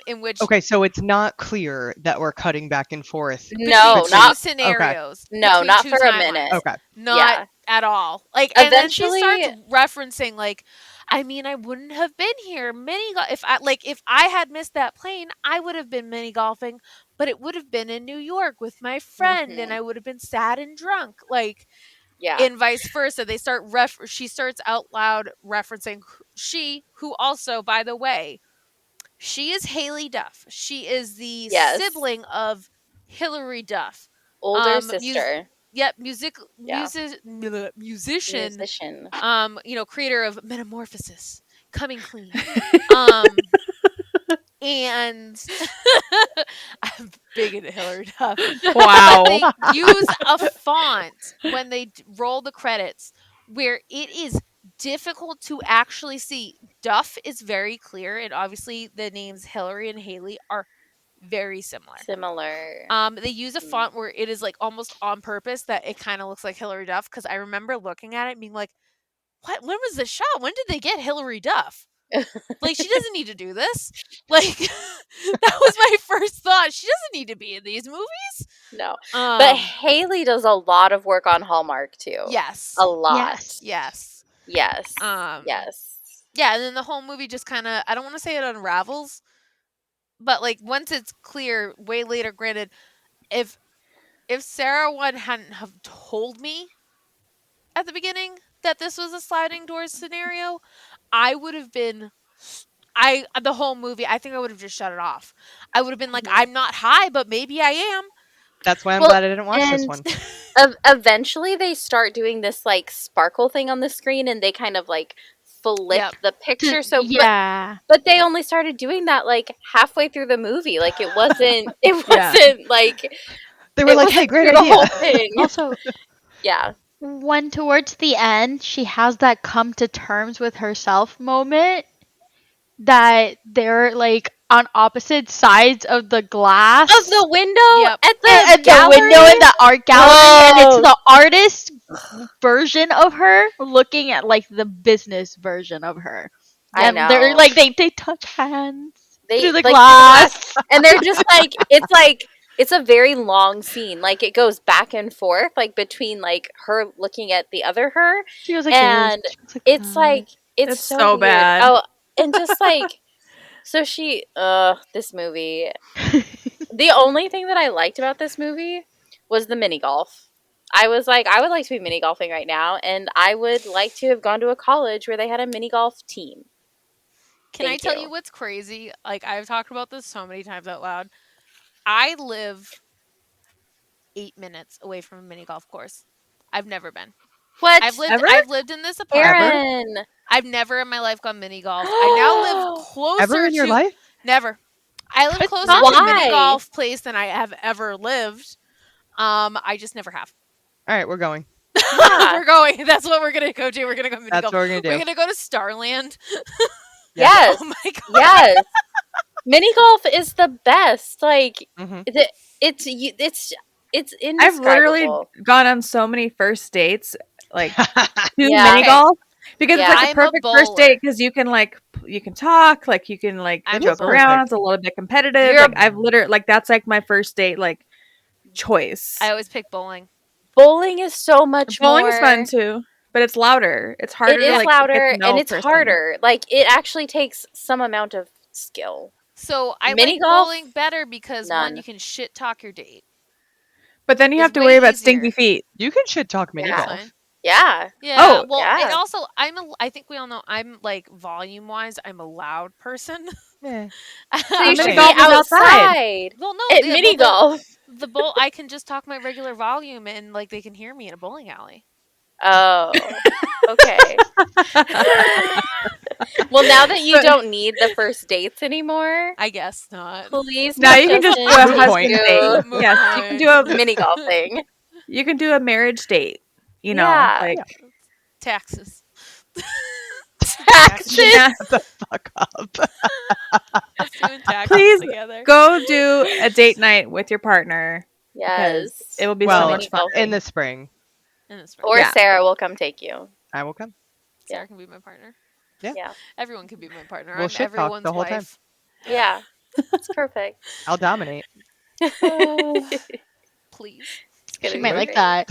In which Okay, so it's not clear that we're cutting back and forth. No, between not two scenarios. no, between not two for a timelines. minute. Okay. Not Yeah. at all. Like, and then she Eventually starts referencing, like, I mean, I wouldn't have been here if I had missed that plane, I would have been mini golfing, but it would have been in New York with my friend, and Mhm. I would have been sad and drunk. Like, Yeah. and vice versa. She starts out loud referencing who also, by the way, she is Haley Duff. She is the Yes. sibling of Hilary Duff. Older Mus- sister. Yep, Yeah. musician. Musician. Creator of Metamorphosis, Coming Clean. um, and I'm big into Hilary Duff. Wow. But they use a font when they roll the credits where it is difficult to actually see. Duff is very clear, and obviously the names Hillary and Haley are very similar. Similar. They use a font where it is like almost on purpose that it kind of looks like Hilary Duff, because I remember looking at it and being like, what? When was this shot? When did they get Hilary Duff? Like, she doesn't need to do this. Like, that was my first thought. She doesn't need to be in these movies. No. But Haley does a lot of work on Hallmark too. Yes. A lot. Yes. Yes. Yes. Yeah, and then the whole movie just kind of, I don't want to say it unravels, but like once it's clear, way later, granted, if Sarah one hadn't have told me at the beginning that this was a sliding doors scenario, I would have been the whole movie, I think I would have just shut it off. I would have been like, I'm not high, but maybe I am. That's why I'm glad I didn't watch this one. Eventually they start doing this like sparkle thing on the screen and they kind of like flip the picture. So yeah. but they only started doing that like halfway through the movie. Like it wasn't like they were like, hey, great the idea. whole thing. Also, yeah. when towards the end she has that come to terms with herself moment, that they're like on opposite sides of the glass Of the window at the at the window in the art gallery, and it's the artist version of her looking at like the business version of her. I And know. they're like they touch hands through the like, glass. and they're just like it's a very long scene. Like it goes back and forth like between like her looking at the other her. She was like, and this. She was like, it's like it's so so weird. bad. Oh, and just like so this movie. The only thing that I liked about this movie was the mini golf. I was like, I would like to be mini golfing right now, and I would like to have gone to a college where they had a mini golf team. Can I tell you what's crazy? Like, I've talked about this so many times out loud. I live 8 minutes away from a mini golf course. I've never been. What? Ever? I've lived in this apartment. Aaron. I've never in my life gone mini golf. I now live closer Ever in your to life? never. I live But closer not- to mini Why? golf place than I have ever lived. I just never have. All right, we're going. Yeah. We're going. That's what we're gonna go to. We're gonna go mini That's golf. what we're gonna do. We're gonna go to Starland. Yeah. Yes. Oh my god. Yes. Mini golf is the best. Like Mhm. it's I've indescribable. literally gone on so many first dates, like to Yeah. mini Okay. golf, because Yeah. it's like I'm the a perfect first bowler. date because you can talk, like you can I'm joke a around. perfect. It's a little bit competitive. You're a- Like I've literally that's like my first date choice. I always pick bowling. Bowling is so much Bowling more. is fun too, but it's louder. It's harder It to is get louder to know and a it's person. harder. Like it actually takes some amount of skill. So I Mini like golf? bowling better because one, None. you can shit talk your date. But then you It's have to way worry about easier. stinky feet. You can shit talk mini Yeah. That's golf. fine. Yeah. Yeah. Oh, Well, and yeah. also I think we all know I'm like volume wise, I'm a loud person. Yeah. So you I'm should saying. be golf is outside. outside Well, no, at yeah, mini well, golf. the bowl I can just talk my regular volume and like they can hear me in a bowling alley. Oh. Okay. Well, now that you But- don't need the first dates anymore, I guess not. please Now make you can just do Justin a Moot take husband you date. Moot Yes, you can point. do a mini golfing. you can do a marriage date. You know, Yeah. like Taxes. Taxes. yeah, Shut the fuck up. Us doing taxes Please together. go do a date night with your partner because Yes. it will be so Well, much fun. in the spring, In the spring. Or Yeah. Sarah will come take you. I will come. Sarah can be my partner. Yeah. Everyone can be my partner. We'll I'm shit talk everyone's the whole time. wife. Yeah. It's perfect. I'll dominate. Please. It's gonna She be might like great. that.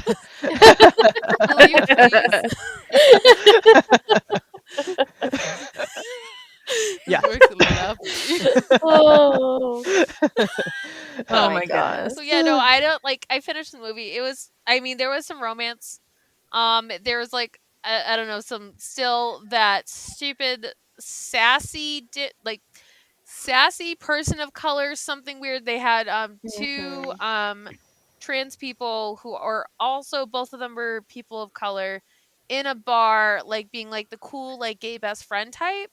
Will you please? Yeah. This works a little out for me. Oh. Oh my goodness. So yeah, no, I don't like. I finished the movie. It was. I mean, there was some romance. There was like I don't know, some still that stupid sassy sassy person of color. Something weird. They had two trans people who are also both of them were people of color in a bar, like being like the cool like gay best friend type.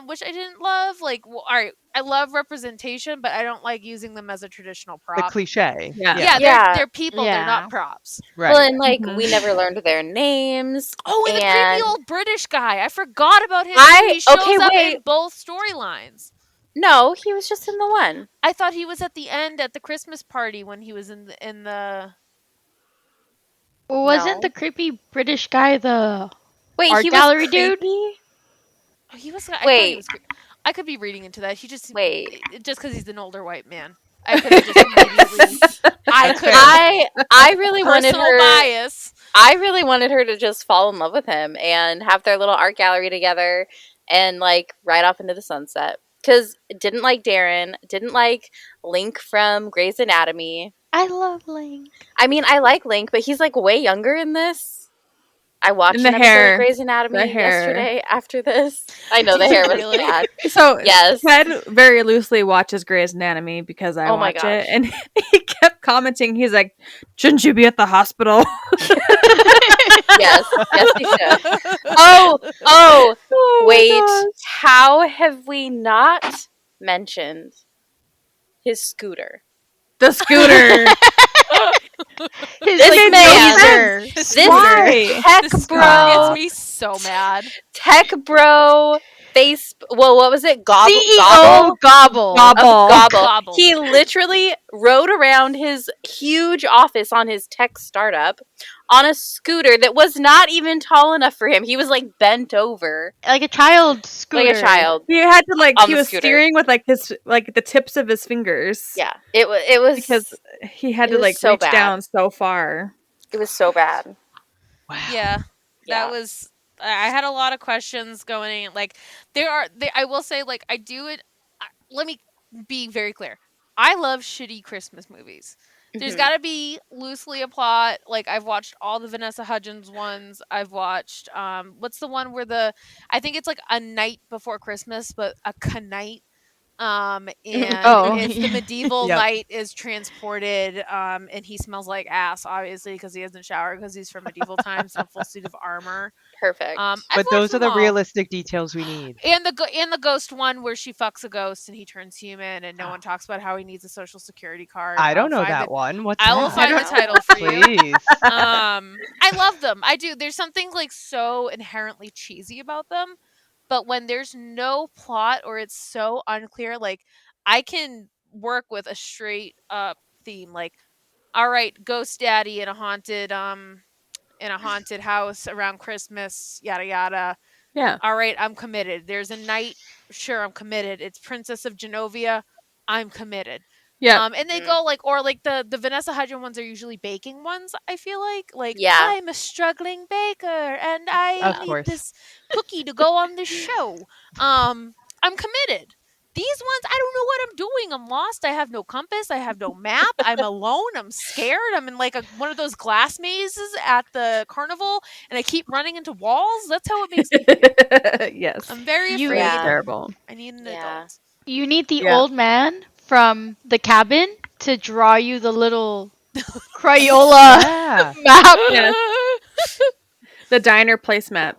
Which I didn't love. Like, well, all right, I love representation, but I don't like using them as a traditional The prop. cliche. Yeah. Yeah, Yeah. they're people. They're Yeah. not props. Right. Well, and like Mhm. we never learned their names. Oh, and the creepy And- old British guy. I forgot about him. I- He shows okay, up in wait. both storylines. No, he was just in the one. I thought he was at the end at the Christmas party when he was in the. Wasn't No. the creepy British guy the Wait, art he gallery was dude? creepy? Oh, he was. I thought he Wait. was. I could be reading into that. He just Wait. just because he's an older white man. I could have just immediately. I That's could. fair. I really wanted Personal her. bias. I really wanted her to just fall in love with him and have their little art gallery together and like ride off into the sunset. Because didn't like Darren, didn't like Link from Grey's Anatomy. I love Link. I mean, I like Link, but he's like way younger in this. I watched And the an episode hair. of Grey's Anatomy The hair. yesterday after this. I know the Did you hair was really? bad. So Yes. Ted very loosely watches Grey's Anatomy because I Oh my watch it, gosh. and he kept commenting. He's like, "Shouldn't you be at the hospital?" Yes, yes, he should. Oh my Wait, gosh. how have we not mentioned his scooter? The scooter. His This like man- laser. This Why? tech This bro, gets me so mad. tech bro, face. Well, what was it? Gobble, CEO Gobble. Gobble. Gobble. Gobble. He literally rode around his huge office on his tech startup on a scooter that was not even tall enough for him. He was like bent over Like a child scooter. like a child. He had to On he the was scooter. steering with the tips of his fingers. Yeah, it was. It was Because he had it to was so reach bad. down so far. It was so bad. Wow. Yeah, Yeah. that was. I had a lot of questions going. Like I will say, like I do it. Let me be very clear. I love shitty Christmas movies. There's Mhm. got to be loosely a plot. Like I've watched all the Vanessa Hudgens ones. I've watched what's the one where I think it's like A Night Before Christmas, but a knight. And Oh. it's the medieval Yep. knight is transported, and he smells like ass, obviously, because he hasn't showered because he's from medieval times in a full suit of armor. Perfect. I've But watched those are them the all. realistic details we need. And the ghost one where she fucks a ghost and he turns human, and no one talks about how he needs a social security card. I don't know find that one. What's I will that? find the don't title for you. Please. I love them. I do. There's something like so inherently cheesy about them, but when there's no plot or it's so unclear, like I can work with a straight up theme, like, all right, ghost daddy in a haunted house around Christmas, yada yada. Yeah. All right, I'm committed. There's a knight, sure, I'm committed. It's Princess of Genovia, I'm committed. Yeah. And they go like, or like the Vanessa Hudgens ones are usually baking ones. I feel like Yeah. I'm a struggling baker and I Of need course. this cookie to go on the show. I'm committed. These ones, I don't know what I'm doing. I'm lost. I have no compass. I have no map. I'm alone. I'm scared. I'm in like one of those glass mazes at the carnival, and I keep running into walls. That's how it makes me feel. Yes. I'm very You- afraid. Yeah. Terrible. I need an Yeah. adult. You need the Yeah. old man from the cabin to draw you the little Crayola Yeah. map. Yes. The diner placemat.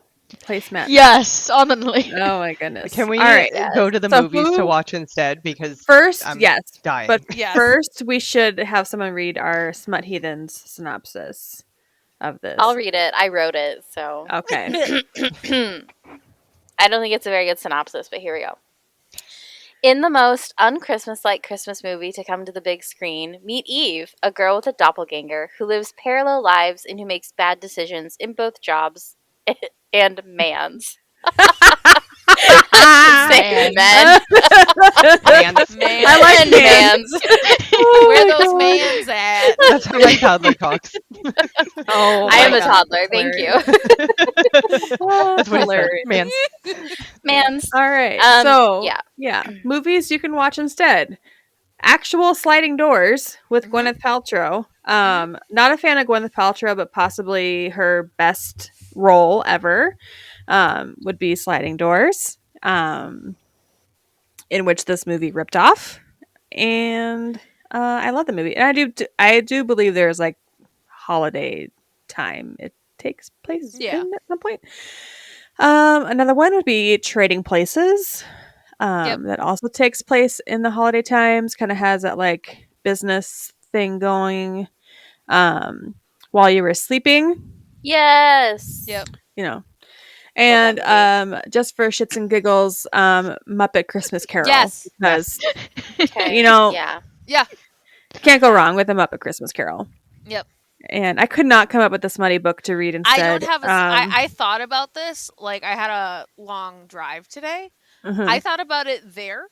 Yes, honestly. Oh my goodness. Can we All right. go to the So movies to who- watch instead? Because First, I'm yes. dying. But Yes. first, we should have someone read our Smut Heathens synopsis of this. I'll read it. I wrote it, so Okay. I don't think it's a very good synopsis, but here we go. In the most un-Christmas-like Christmas movie to come to the big screen, meet Eve, a girl with a doppelganger who lives parallel lives and who makes bad decisions in both jobs and mans. Say men. Mans. Man. I like And mans. mans. Where those mans at? That's how my toddler talks. Oh, I am my a God. toddler. Thank you. Oh, That's what he said. hilarious. Mans. Mans. All right. Yeah. Yeah. Movies you can watch instead. Actual Sliding Doors with Gwyneth Paltrow. Not a fan of Gwyneth Paltrow, but possibly her best role ever would be Sliding Doors, in which this movie ripped off. And I love the movie, and I do believe there's like holiday time it takes place Yeah. in at some point. Another one would be Trading Places. Yep. That also takes place in the holiday times, kind of has that like business thing going while you were sleeping, Yes. Yep. you know. Love And just for shits and giggles, Muppet Christmas Carol. Yes. Because Okay. you know, Yeah. Yeah. can't go wrong with a Muppet Christmas Carol. Yep. And I could not come up with a smutty book to read instead. I don't have a. I thought about this. Like I had a long drive today. Mhm. I thought about it there,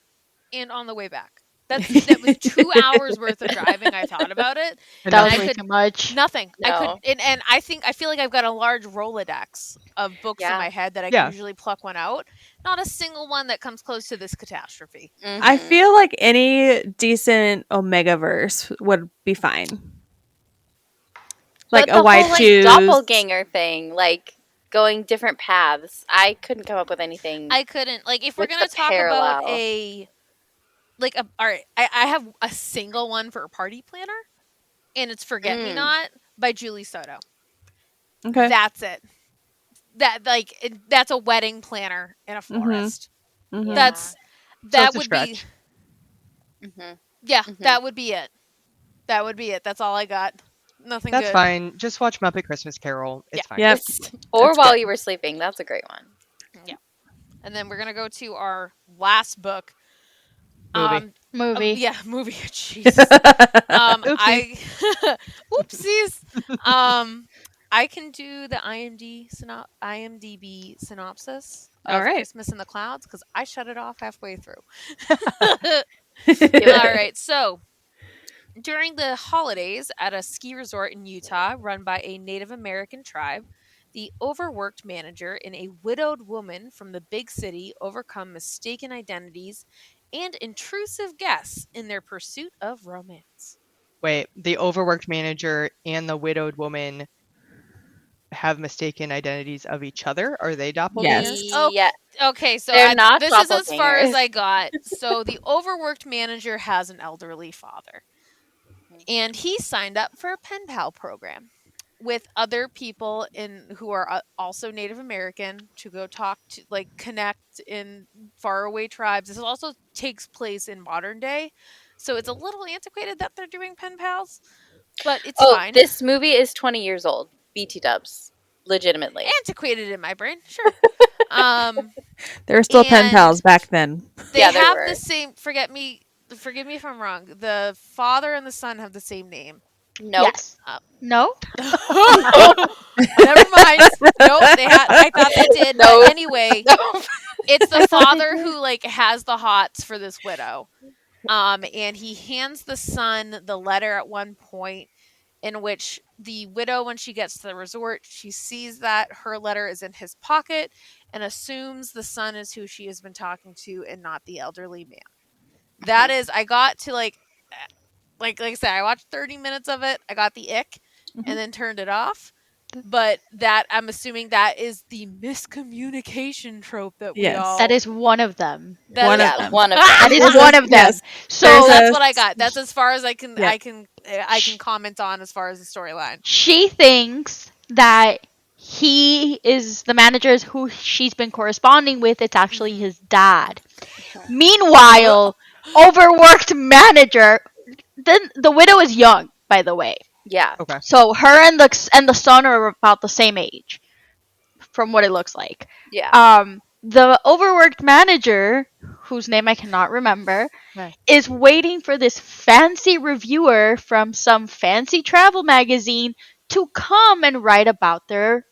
and on the way back. That was 2 hours worth of driving. I thought about it. And That was I way could- too much. Nothing. I No. could, and I feel like I've got a large Rolodex of books in Yeah. my head that I Yeah. can usually pluck one out. Not a single one that comes close to this catastrophe. I Mhm. feel like any decent Omega verse would be fine. Like But a the white whole, shoes. doppelganger thing, like going different paths. I couldn't come up with anything. I couldn't like if we're With gonna the talk about parallel. all right. I have a single one for a party planner, and it's Forget Me Not by Julie Soto. Okay. That's it. That's a wedding planner in a forest. Mhm. Yeah. That it's a would stretch. be Mhm. yeah. Mhm. That would be it. That would be it. That's all I got. Nothing That's good. fine. Just watch Muppet Christmas Carol. It's fine. Yep. Or That's while good. you were sleeping. That's a great one. And then we're gonna go to our last book. Movie. Movie. Yeah, movie. Jesus. I oopsies. I can do the IMDb synopsis of All right. Christmas in the Clouds because I shut it off halfway through. it. All right, so during the holidays at a ski resort in Utah run by a Native American tribe, the overworked manager and a widowed woman from the big city overcome mistaken identities and intrusive guests in their pursuit of romance. Wait, the overworked manager and the widowed woman have mistaken identities of each other? Are they doppelgangers? Yes. Oh, Yeah, okay, so they're not this is as far as doppelgangers. I got. So the overworked manager has an elderly father, and he signed up for a pen pal program with other people who are also Native American to go talk to, like, connect in faraway tribes. This also takes place in modern day, so it's a little antiquated that they're doing pen pals, but it's Oh, fine. this movie is 20 years old. BT dubs. Legitimately. Antiquated in my brain, sure. There were still pen And pals back then. they Yeah, there have were. the same. Forgive me if I'm wrong. The father and the son have the same name. Nope. Yes. Uh, No? Never mind. Nope, they had. I thought they did, Nope. but anyway, Nope. it's the I thought they father did. who, like, has the hots for this widow. And he hands the son the letter at one point, in which the widow, when she gets to the resort, she sees that her letter is in his pocket and assumes the son is who she has been talking to and not the elderly man. That is, I got to, like I said, I watched 30 minutes of it. I got the ick and then turned it off. But that, I'm assuming that is the miscommunication trope that we Yes. all. That is one of them. That One is- of Yeah, them. one of That them. is There's one a- of them. yes. So There's that's a- what I got. That's as far as I can. Yeah. I can comment on as far as the storyline. she thinks that he is the manager is who she's been corresponding with. It's actually his dad. Meanwhile, overworked manager. Then the widow is young, by the way. Yeah. Okay. So her and the son are about the same age, from what it looks like. Yeah. The overworked manager, whose name I cannot remember, Right. is waiting for this fancy reviewer from some fancy travel magazine to come and write about their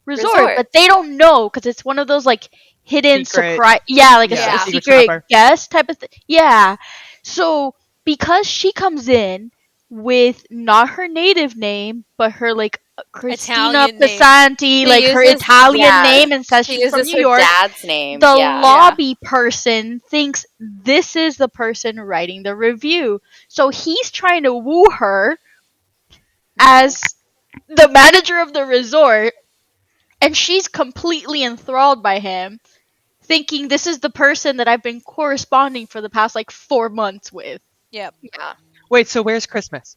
resort, but they don't know because it's one of those like hidden Secret. surprise. Yeah, like Yeah. a Secret secret shopper. guest type of thing. Yeah. So because she comes in with not her native name, but her like Christina Italian name. Pesanti, She like her uses- Italian yeah, name, and says She she's from uses New her York. dad's name. The Yeah. lobby person thinks this is the person writing the review. So he's trying to woo her as the manager of the resort, and she's completely enthralled by him, thinking this is the person that I've been corresponding for the past like 4 months with. Yep. Yeah. Wait, so where's Christmas?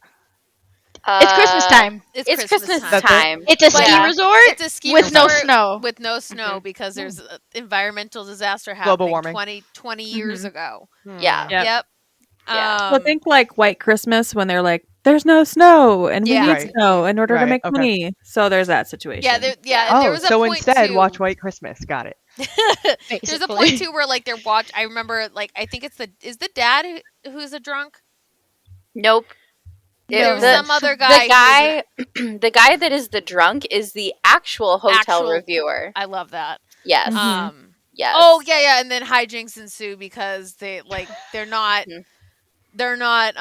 It's Christmas time. It's Christmas That's it? time. It's a ski Yeah. resort It's a ski with no resort snow. with no snow because there's an environmental disaster Global happening warming. 20 years ago. Yeah. Yep. Yep. Yeah. Well, think like White Christmas when they're like, "There's no snow, and we Yeah. need Right. snow in order to Right, make okay. money." So there's that situation. Yeah, there Oh, was a so point instead, too. watch White Christmas. Got it. There's a point too where, like, they're I remember, like, I think it's the dad who's a drunk. Nope. There's The- some other guy. The guy that is the drunk is the actual hotel Actual- reviewer. I love that. Yes. Mhm. Yes. Oh yeah, and then hijinks ensue because they're not Mhm. they're not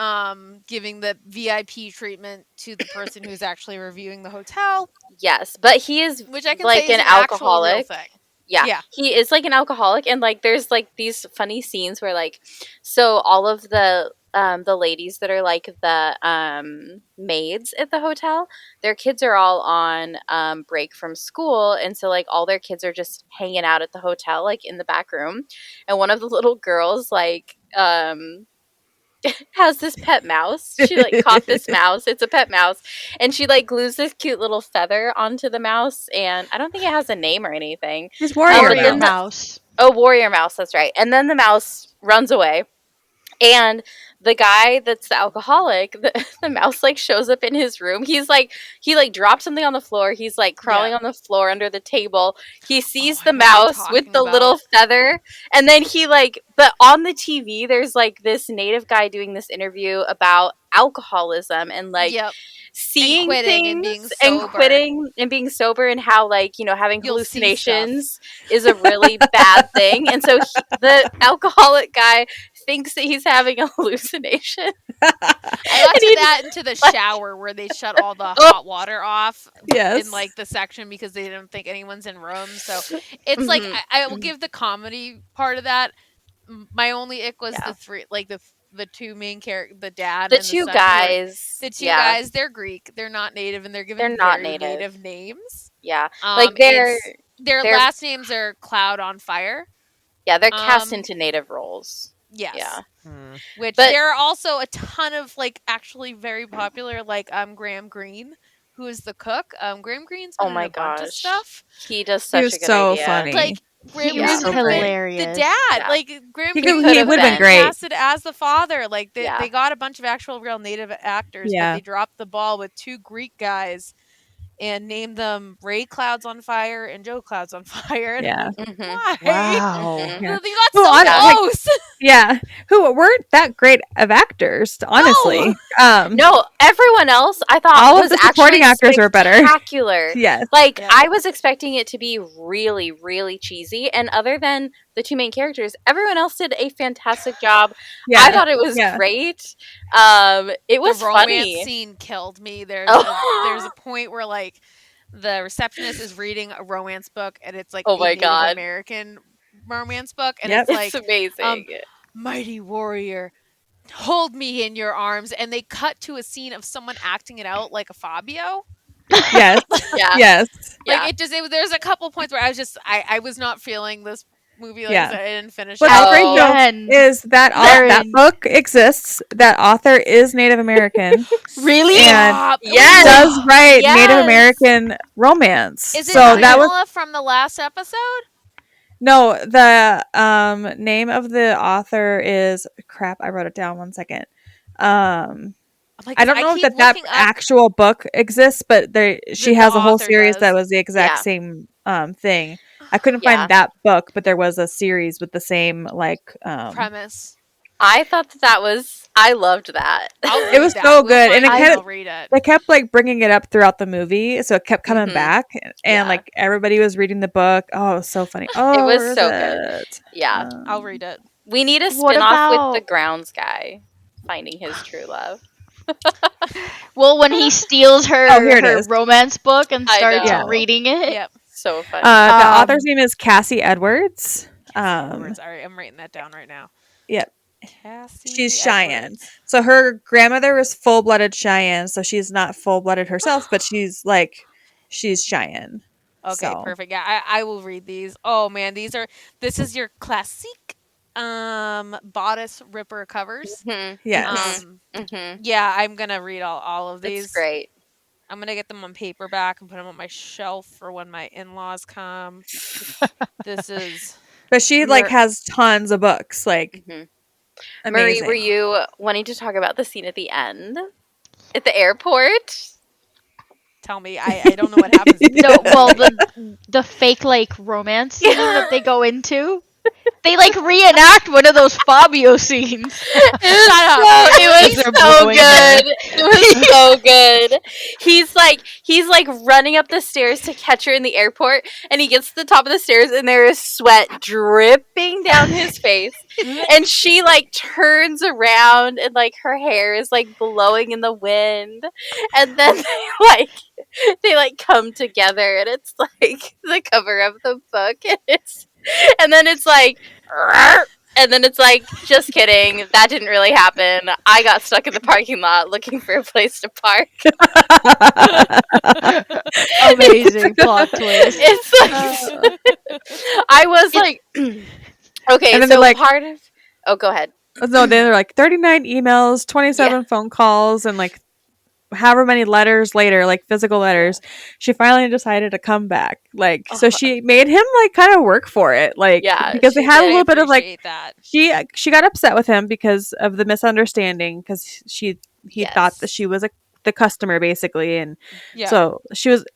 giving the VIP treatment to the person who's actually reviewing the hotel, Yes, but he is which I can like say is an actual real alcoholic. thing. Yeah. Yeah. He is like an alcoholic, and like there's like these funny scenes where like so all of the ladies that are like the maids at the hotel, their kids are all on break from school, and so like all their kids are just hanging out at the hotel like in the back room, and one of the little girls like has this pet mouse. She like caught this mouse. It's a pet mouse. And she like glues this cute little feather onto the mouse, and I don't think it has a name or anything. He's warrior but then mouse. mouse. Oh, warrior mouse, that's right. And then the mouse runs away. And the guy that's the alcoholic, the mouse like shows up in his room. He like dropped something on the floor. He's like crawling on the floor under the table. He sees I the know what you're mouse with talking the little about. feather, and then he like, but on the TV there's like this native guy doing this interview about alcoholism and like Yep. seeing quitting things and being and sober. quitting and being sober, and how like, you know, having You'll see hallucinations is a really bad thing. And so the alcoholic guy thinks that he's having a hallucination. I got And to he- that into the shower where they shut all the hot water off Yes. in like the section because they don't think anyone's in rooms. So it's like Mhm. I will give the comedy part of that. My only ick was Yeah. the two main characters, the dad The and the two son. guys. The two yeah. guys, they're Greek. They're not native, and they're given They're not very native. native names. Yeah. Like their they're last names are Cloud on Fire. they're cast Um, into native roles. yes. Yeah. Hmm. Which But there are also a ton of like actually very popular, like Graham Greene, who is the cook. Graham Greene's oh been in my a bunch of gosh. stuff. He does He such was a good so idea. funny. Like Graham He Yeah. was Greene could have been the hilarious. dad. Yeah. Like Graham He Greene could have could have been been great. casted as the father. Like Yeah. they got a bunch of actual real native actors, but Yeah. they dropped the ball with 2 Greek guys and named them Ray Clouds on Fire and Joe Clouds on Fire. And I'm Yeah. like, Mhm. why? Wow. Mhm. Yeah. You got Who so like, close. yeah, who weren't that great of actors, honestly. No, everyone else I thought all of was the supporting actually actors were better. spectacular. Yes. Like Yeah. I was expecting it to be really, really cheesy, and other than the 2 main characters, everyone else did a fantastic job. Yeah. I thought it was Yeah. great. It was The romance funny. scene killed me. There's Oh. a point where like the receptionist is reading a romance book and it's like Oh a my Native God. American romance book and Yep. it's like It's amazing. mighty warrior, hold me in your arms, and they cut to a scene of someone acting it out like a Fabio. Yes. Yeah. Yes. Yeah. Like there's a couple points where I was not feeling this movie. Like I Yeah. said, I didn't finish What's it. Oh. great though Again, is that Very- that book exists. That author is Native American. Really? And Stop. Yes. does write Native Yes. American romance. Is it so that was Pamela from the last episode? no, the name of the author is crap. I wrote it down 1 second. Like, I don't know keep if that looking up actual book exists, but she the has a whole author series that does. was the exact Yeah. same thing. I couldn't Yeah. find that book, but there was a series with the same like premise. I thought that was. I loved that. I'll It read was that. so We'll good, find and it it kept- I'll read it. they kept like bringing it up throughout the movie, so it kept coming Mhm. back, and Yeah. like everybody was reading the book. Oh, it was so funny. Oh, was where is so good. it? Yeah. I'll read it. We need a What spin-off with the about- grounds guy finding his true love. Well, when he steals her Oh, here it her is. romance book and I starts know. reading it. Yep. So funny. The Um, author's name is Cassie Edwards. Edwards. All right, I'm writing that down right now. Yep. Cassie. She's Cheyenne. Edwards. So her grandmother was full-blooded Cheyenne, so she's not full-blooded herself, but she's Cheyenne. Okay, So- perfect. Yeah, I will read these. Oh man, this is your classic bodice ripper covers. Mhm. Yes. Mhm. Yeah, I'm gonna read all of these. It's great. I'm gonna get them on paperback and put them on my shelf for when my in-laws come. This is But she has tons of books, like Mhm. amazing. Marie, were you wanting to talk about the scene at the end at the airport? tell me. I don't know what happens. No, well, the fake like romance scene that they go into. They like reenact one of those Fabio scenes. Shut up. It They're was so blowing good. It was so good. He's like running up the stairs to catch her in the airport, and he gets to the top of the stairs, and there is sweat dripping down his face, and she like turns around, and like her hair is like blowing in the wind, and then they come together, and it's like the cover of the book, and then it's like. And then it's like, just kidding. That didn't really happen. I got stuck in the parking lot looking for a place to park. Amazing plot twist. It's like, I was like, okay, And then so they're like- part of. Oh, go ahead. No, they're like 39 emails, 27 phone calls, and like however many letters later, like physical letters, she finally decided to come back. Like, so she made him like kind of work for it, like, Yeah, because they she had a did. little bit of like Appreciate that. she got upset with him because of the misunderstanding because he thought that Yes. she was the customer basically, and Yeah. so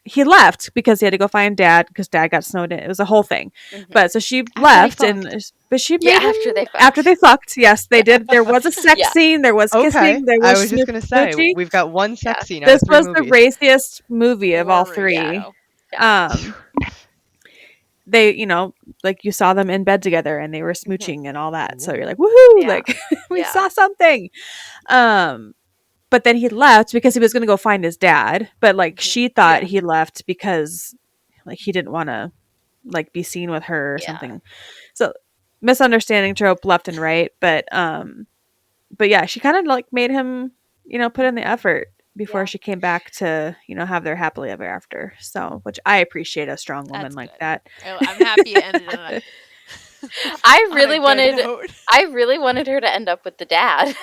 he left because he had to go find dad because dad got snowed in. It was a whole thing. Mhm. But so she they left fucked. but she Yeah, made him after they fucked. fucked. Yes, they did. There was a sex Yeah. scene. There was Okay. kissing. There was I was just gonna say smoochie. we've got one sex Yeah. scene. This out of was 3 the movies. raciest movie of all Or- three. yeah. They, like you saw them in bed together and they were smooching and all that. So you're like, woohoo! Yeah. Like we Yeah. saw something. But then he left because he was gonna go find his dad. But like she thought he left because like he didn't want to like be seen with her or Yeah. something. So misunderstanding trope left and right. But yeah, she kind of like made him, put in the effort. before Yeah. she came back to, have their happily ever after. So, which I appreciate a strong woman That's like good. that. Oh, I'm happy it ended on a I on a really good wanted note. I really wanted her to end up with the dad.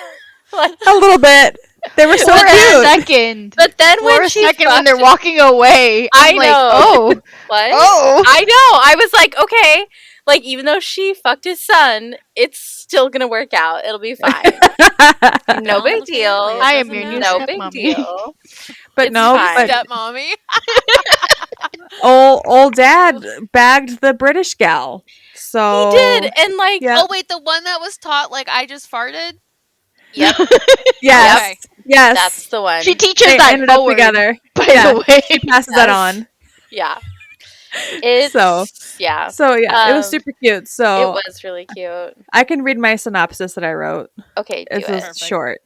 Like, A little bit. They were so For a cute. second. but then For when a she second, when they're fucked- walking away, I I'm like, know. oh, What? oh. I know. I was like, okay, like even though she fucked his son, it's still gonna work out. It'll be fine. No Fell in big the deal. family, it I am doesn't your new No matter. big stepmommy. deal. But It's no, fine. but Stepmommy. old dad bagged the British gal. So He did, and like, yeah. Oh wait, the one that was taught like I just farted. yep, Yes. Okay. Yes. that's the one. She teaches They that ended up forward, together. by Yeah. the way. She passes that Yes. on. Yeah, it's yeah. So yeah, it was Um, super cute. It So was really cute. I can read my synopsis that I wrote. Okay, do It's it. just Perfect. short.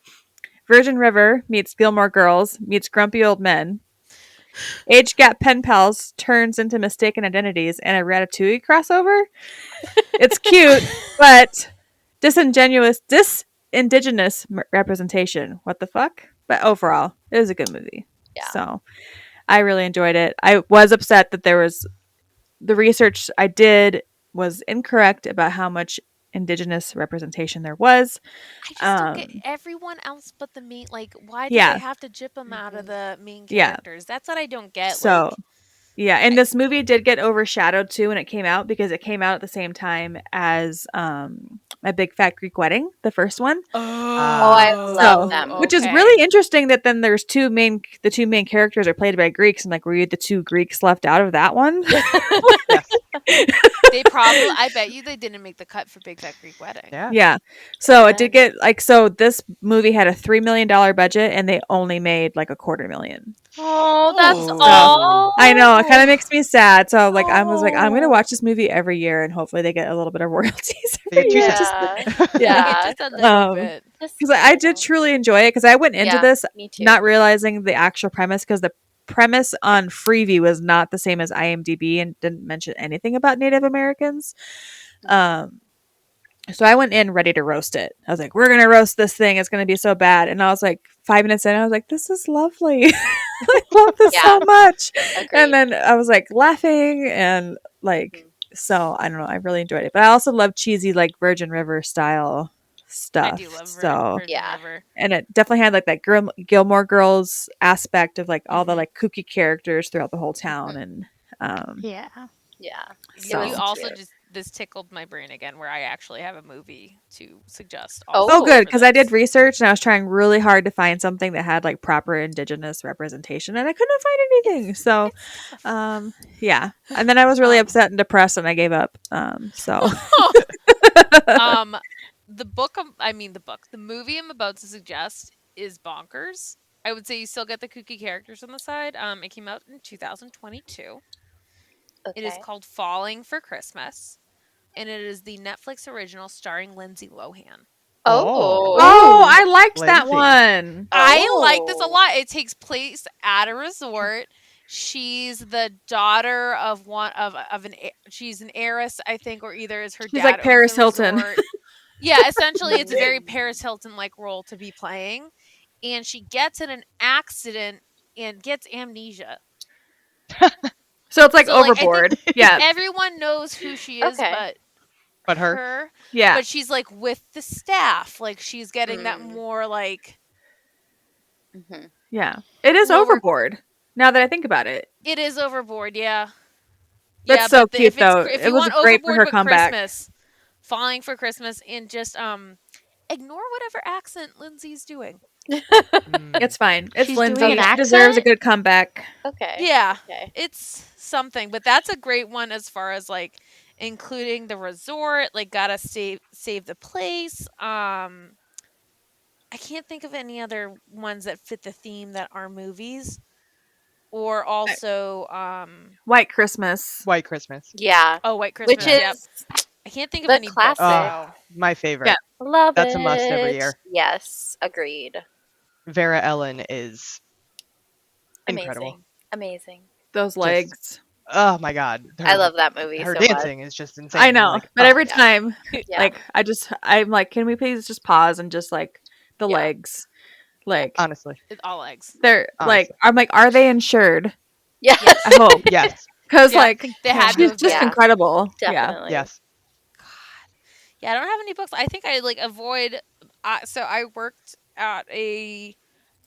Virgin River meets Gilmore Girls meets grumpy old men. Age gap pen pals turns into mistaken identities and a Ratatouille crossover. It's cute, but disindigenous representation. What the fuck? But overall, it was a good movie. Yeah. So I really enjoyed it. I was upset that the research I did was incorrect about how much indigenous representation there was. I just don't get Um, everyone else but the main. Like, why did Yeah. they have to jip them out of the main Yeah. characters? That's what I don't get. So Like, yeah, and this movie did get overshadowed too when it came out because it came out at the same time as My Big Fat Greek Wedding, the first one. Oh, I love them. Which is really interesting that then there's the two main characters are played by Greeks, and like were you the two Greeks left out of that one? Yes. They probably. I bet you they didn't make the cut for Big Fat Greek Wedding. Yeah. Yeah. So it did get so this movie had a $3 million budget and they only made like $250,000. Oh, that's Oh. all. I know, it kind of makes me sad. So like I was like, I'm gonna Oh. watch this movie every year and hopefully they get a little bit of royalties. They get 2 Yeah. cents. Yeah. Just a little Um, bit. Because I did truly enjoy it because I went into Yeah, this me too. not realizing the actual premise because the premise on Freevee was not the same as IMDb and didn't mention anything about Native Americans. So I went in ready to roast it. I was like, we're going to roast this thing. It's going to be so bad. And I was like, 5 minutes in, I was like, this is lovely. I love this so Yeah. much. Agreed. And then I was like laughing and like, so I don't know. I really enjoyed it. But I also love cheesy, like Virgin River style stuff. I do love Virgin Yeah. River. And it definitely had like that Gilmore Girls aspect of like all the like kooky characters throughout the whole town. And Yeah. Yeah. So- You also cute. just this tickled my brain again, where I actually have a movie to suggest. Oh, oh, also good, for because I did this. research and I was trying really hard to find something that had like proper indigenous representation, and I couldn't find anything. So, yeah, and then I was really upset and depressed, and I gave up. So, the movie I'm about to suggest is bonkers. I would say you still get the kooky characters on the side. It came out in 2022. Okay. It is called Falling for Christmas, and it is the Netflix original starring Lindsay Lohan. Oh. oh, I liked that Lindsay. one. I like this a Oh. lot. It takes place at a resort. She's the daughter of she's an heiress, I think, or either is her She's dad like owns Paris the Hilton. resort. Yeah, essentially, it's a very Paris Hilton like role to be playing, and she gets in an accident and gets amnesia. So it's like So, like, I think Overboard. Yeah, Everyone knows who she is, Okay. But her. yeah. but she's like with the staff. Like she's getting that Mm. more like Mhm. Yeah, it is Lower- Overboard. Now that I think about it, it is Overboard. Yeah, That's yeah. so but cute, if it's, though. If It you was want great for Overboard her but comeback. Christmas, Falling for Christmas, and just ignore whatever accent Lindsay's doing. Mm. it's fine. It's She's Lindsay. doing She an deserves a accent? good comeback. Okay. Yeah, Okay. it's something, but that's a great one as far as like including the resort. Like gotta save the place. I can't think of any other ones that fit the theme that are movies. Or also, White Christmas. White Christmas. Yeah. White Christmas. Which Yep. is I can't think of the any classic. books. My favorite. Yeah. love That's it. a must every year. Yes. Agreed. Vera Ellen is incredible. Amazing. Amazing. Those legs. Oh my god. I love that movie her so much. dancing is just insane. I know, Like, but oh, every yeah. time, Yeah. like I'm like, can we please just pause and just like the Yeah. legs? Like Honestly, It's all eggs. they're like, honestly. I'm like, are they insured? Yeah, Yes. I hope. Yes, Because Yeah, I like think they had to she's have just been. incredible. Yeah. definitely. yes. God. Yeah, I don't have any books. I think I like avoid. So I worked at a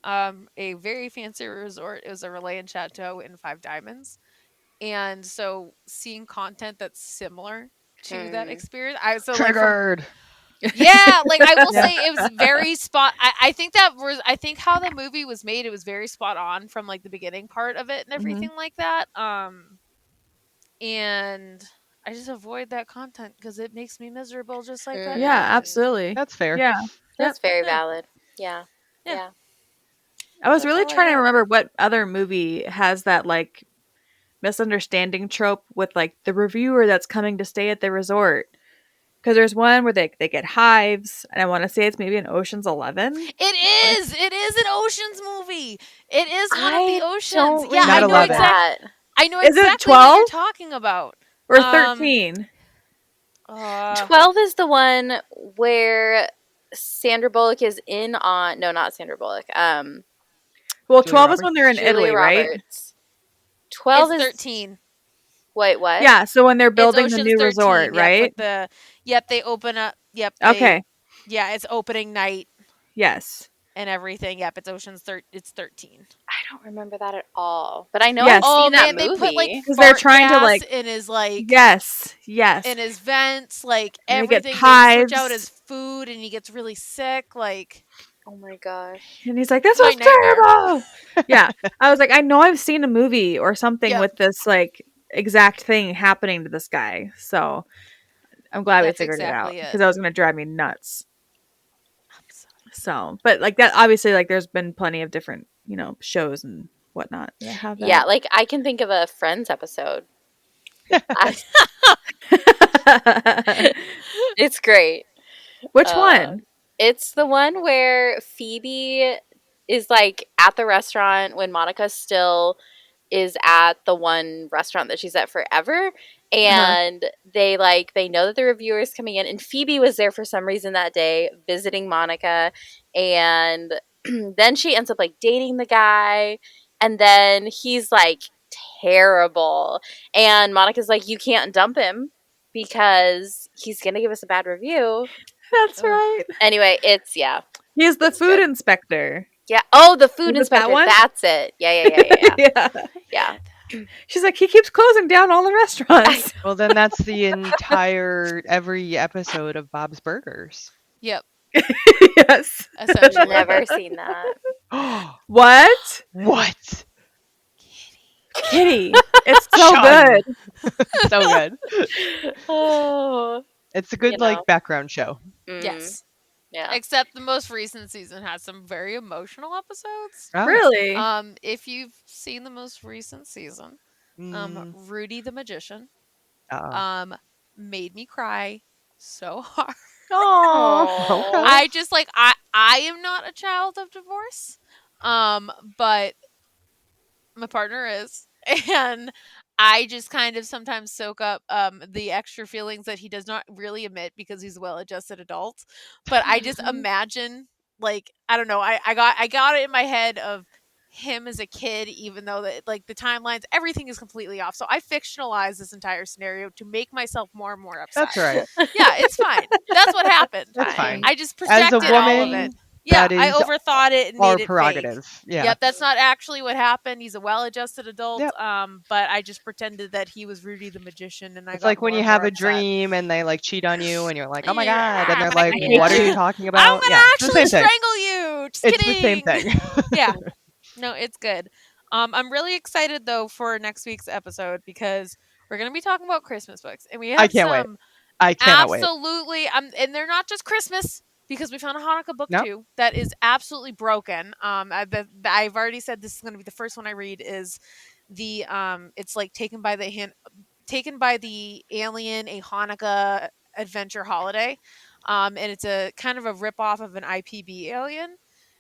very fancy resort. It was a Relay and Chateau in Five Diamonds, and so seeing content that's similar to that experience, I so like from Triggered. yeah, like I will Yeah. say it was very spot. I think that was I think how the movie was made. It was very spot on from like the beginning part of it and everything like that. And I just avoid that content because it makes me miserable, just like that Yeah, Mhm. content. absolutely. That's fair. Yeah. Yep. That's very Yeah. valid. Yeah. Yeah. Yeah. I was That's really all I trying to got. remember what other movie has that like misunderstanding trope with like the reviewer that's coming to stay at the resort. Because there's one where they get hives, and I want to say it's maybe an Ocean's 11. It is. It is an Ocean's movie. It is one of the I Oceans. don't Yeah, Not remember 11. that. I know Is it exactly what you're 12 talking about. or Um 13? 12 is the one where Sandra Bullock is in on. No, not Sandra Bullock. Well, Julia 12 is when Roberts? they're in Julia Italy, right? Roberts. 12 it's is. 13. Wait, what? Yeah, so when they're It's building the Ocean's new 13. resort, Yep, right? with the yep, they open up. Yep, Okay. yeah, it's opening night Yes. and everything. Yep, it's it's 13. I don't remember that at all. But I know Yes. I've Oh seen that man, they put like movie. Because they're fart trying to gas like, in his like yes, yes. in his vents, like And they get everything. They switch out his hives. food and he gets really sick. Like Oh my gosh. And he's like, this my was nightmare. terrible. Yeah. I was like, I know I've seen a movie or something Yep, with this like exact thing happening to this guy. So I'm glad we that's figured it out exactly it. because that was going to drive me nuts. I'm so So, but like that, obviously, like there's been plenty of different, shows and whatnot that have Yeah, that. like I can think of a Friends episode. I, it's great. Which Uh, one? It's the one where Phoebe is like at the restaurant when Monica still is at the one restaurant that she's at forever, and they know that the reviewer is coming in, and Phoebe was there for some reason that day visiting Monica, and then she ends up like dating the guy, and then he's like terrible, and Monica's like, you can't dump him because he's gonna give us a bad review. That's Ugh. right. Anyway, it's He's the it's food good. inspector. Yeah. Oh, the food Is it that inspector. one? That's it. Yeah. Yeah. Yeah. She's like, he keeps closing down all the restaurants. Well, then that's the entire every episode of Bob's Burgers. Yep, Yes. essentially. Never seen that. What? What? Kitty. It's so Sean. good. So good. Oh. It's a good You know. background show. Yes. Yeah. Except the most recent season has some very emotional episodes. Ah, Really? If you've seen the most recent season, Rudy the Magician, made me cry so hard. Oh. Okay. I just like I am not a child of divorce, but my partner is, and I just kind of sometimes soak up the extra feelings that he does not really admit because he's a well-adjusted adult. But I just imagine, like, I don't know, I got it in my head of him as a kid, even though like the timelines, everything is completely off. So I fictionalize this entire scenario to make myself more and more upset. That's right. Yeah, it's fine. That's what happened. That's fine. I just As a projected all of it. woman, Yeah, that I is overthought it and our made it prerogative. fake. Yeah. Yep, that's not actually what happened. He's a well-adjusted adult. Yep. But I just pretended that he was Rudy the Magician, and I It's got like when more you and have more a upset. dream and they like cheat on you and you're like, oh my Yeah, god, and they're but I like, hate what are you. you talking I'm about? gonna Yeah, it's the actually same thing. strangle you. Just It's kidding. the same thing. Yeah. No, it's good. I'm really excited though for next week's episode because we're gonna be talking about Christmas books, and we have I can't wait. some I cannot wait. absolutely and they're not just Christmas because we found a Hanukkah book Nope. too that is absolutely broken. I've already said this is going to be the first one I read is the it's like taken by the alien, a Hanukkah adventure holiday, and it's a kind of a rip off of an IPB alien.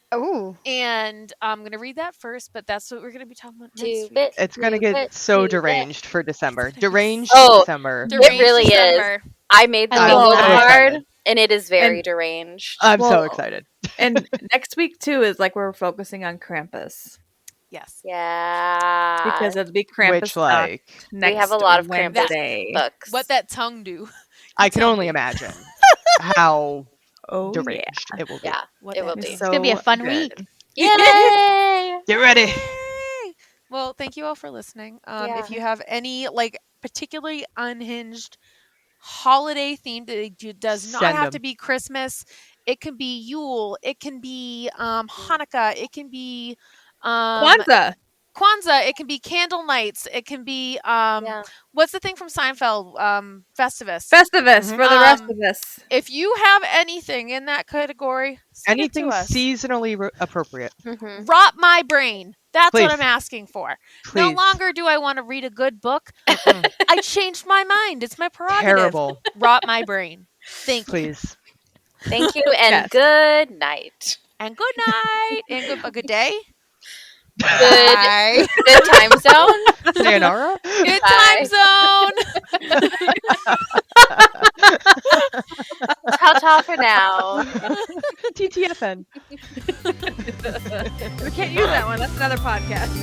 Oh, And I'm gonna read that first, but that's what we're gonna be talking about next Do week. it. it's gonna Do get it, so do it. deranged for December. gonna be Deranged Oh, December. Deranged really is. December. I made the I bingo love that. card, Excited. and it is very And deranged. I'm so Well, excited. And next week too is like we're focusing on Krampus Yes. Yeah. because it'll be Krampus Which, like, next we have a lot of Krampus Wednesday. books. What that tongue do? I can tell only me. imagine how Oh yeah. deranged it will be. Yeah, What it that will do? be. It's It's gonna be a so fun good. week. Yay! Get ready. Yay! Well, thank you all for listening. Yeah. If you have any like particularly unhinged holiday themed, it does not Send have to 'em. be Christmas. It can be Yule. It can be Hanukkah. It can be Kwanzaa. Kwanzaa. It can be candle nights. It can be Yeah. what's the thing from Seinfeld? Festivus. Festivus Mhm. for the rest Um, of us. If you have anything in that category, send it to Anything us. seasonally appropriate. Mm-hmm. Rot my brain. That's what Please. I'm asking for. No Please. longer do I want to read a good book. Mm-mm. I changed my mind. It's my prerogative. Terrible. Rot my brain. Thank you. Please. Thank you and Yes. good night. And good night. And a good day. Good Bye. good time zone. Sayonara. Good Bye. time zone. Ta-ta for now. TTFN. We can't use that one. That's another podcast.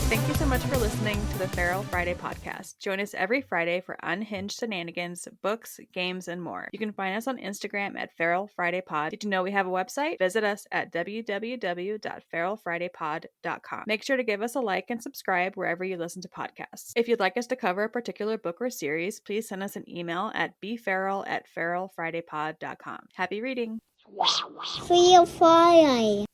Thank you so much for listening to the Feral Friday podcast. Join us every Friday for unhinged shenanigans, books, games, and more. You can find us on Instagram at Feral Friday Pod. Did you know we have a website? Visit us at www.feralfridaypod.com. Make sure to give us a like and subscribe wherever you listen to podcasts. If you'd like us to cover a particular book or series, please send us an email at bferal@feralfridaypod.com. Happy reading! Feel Friday.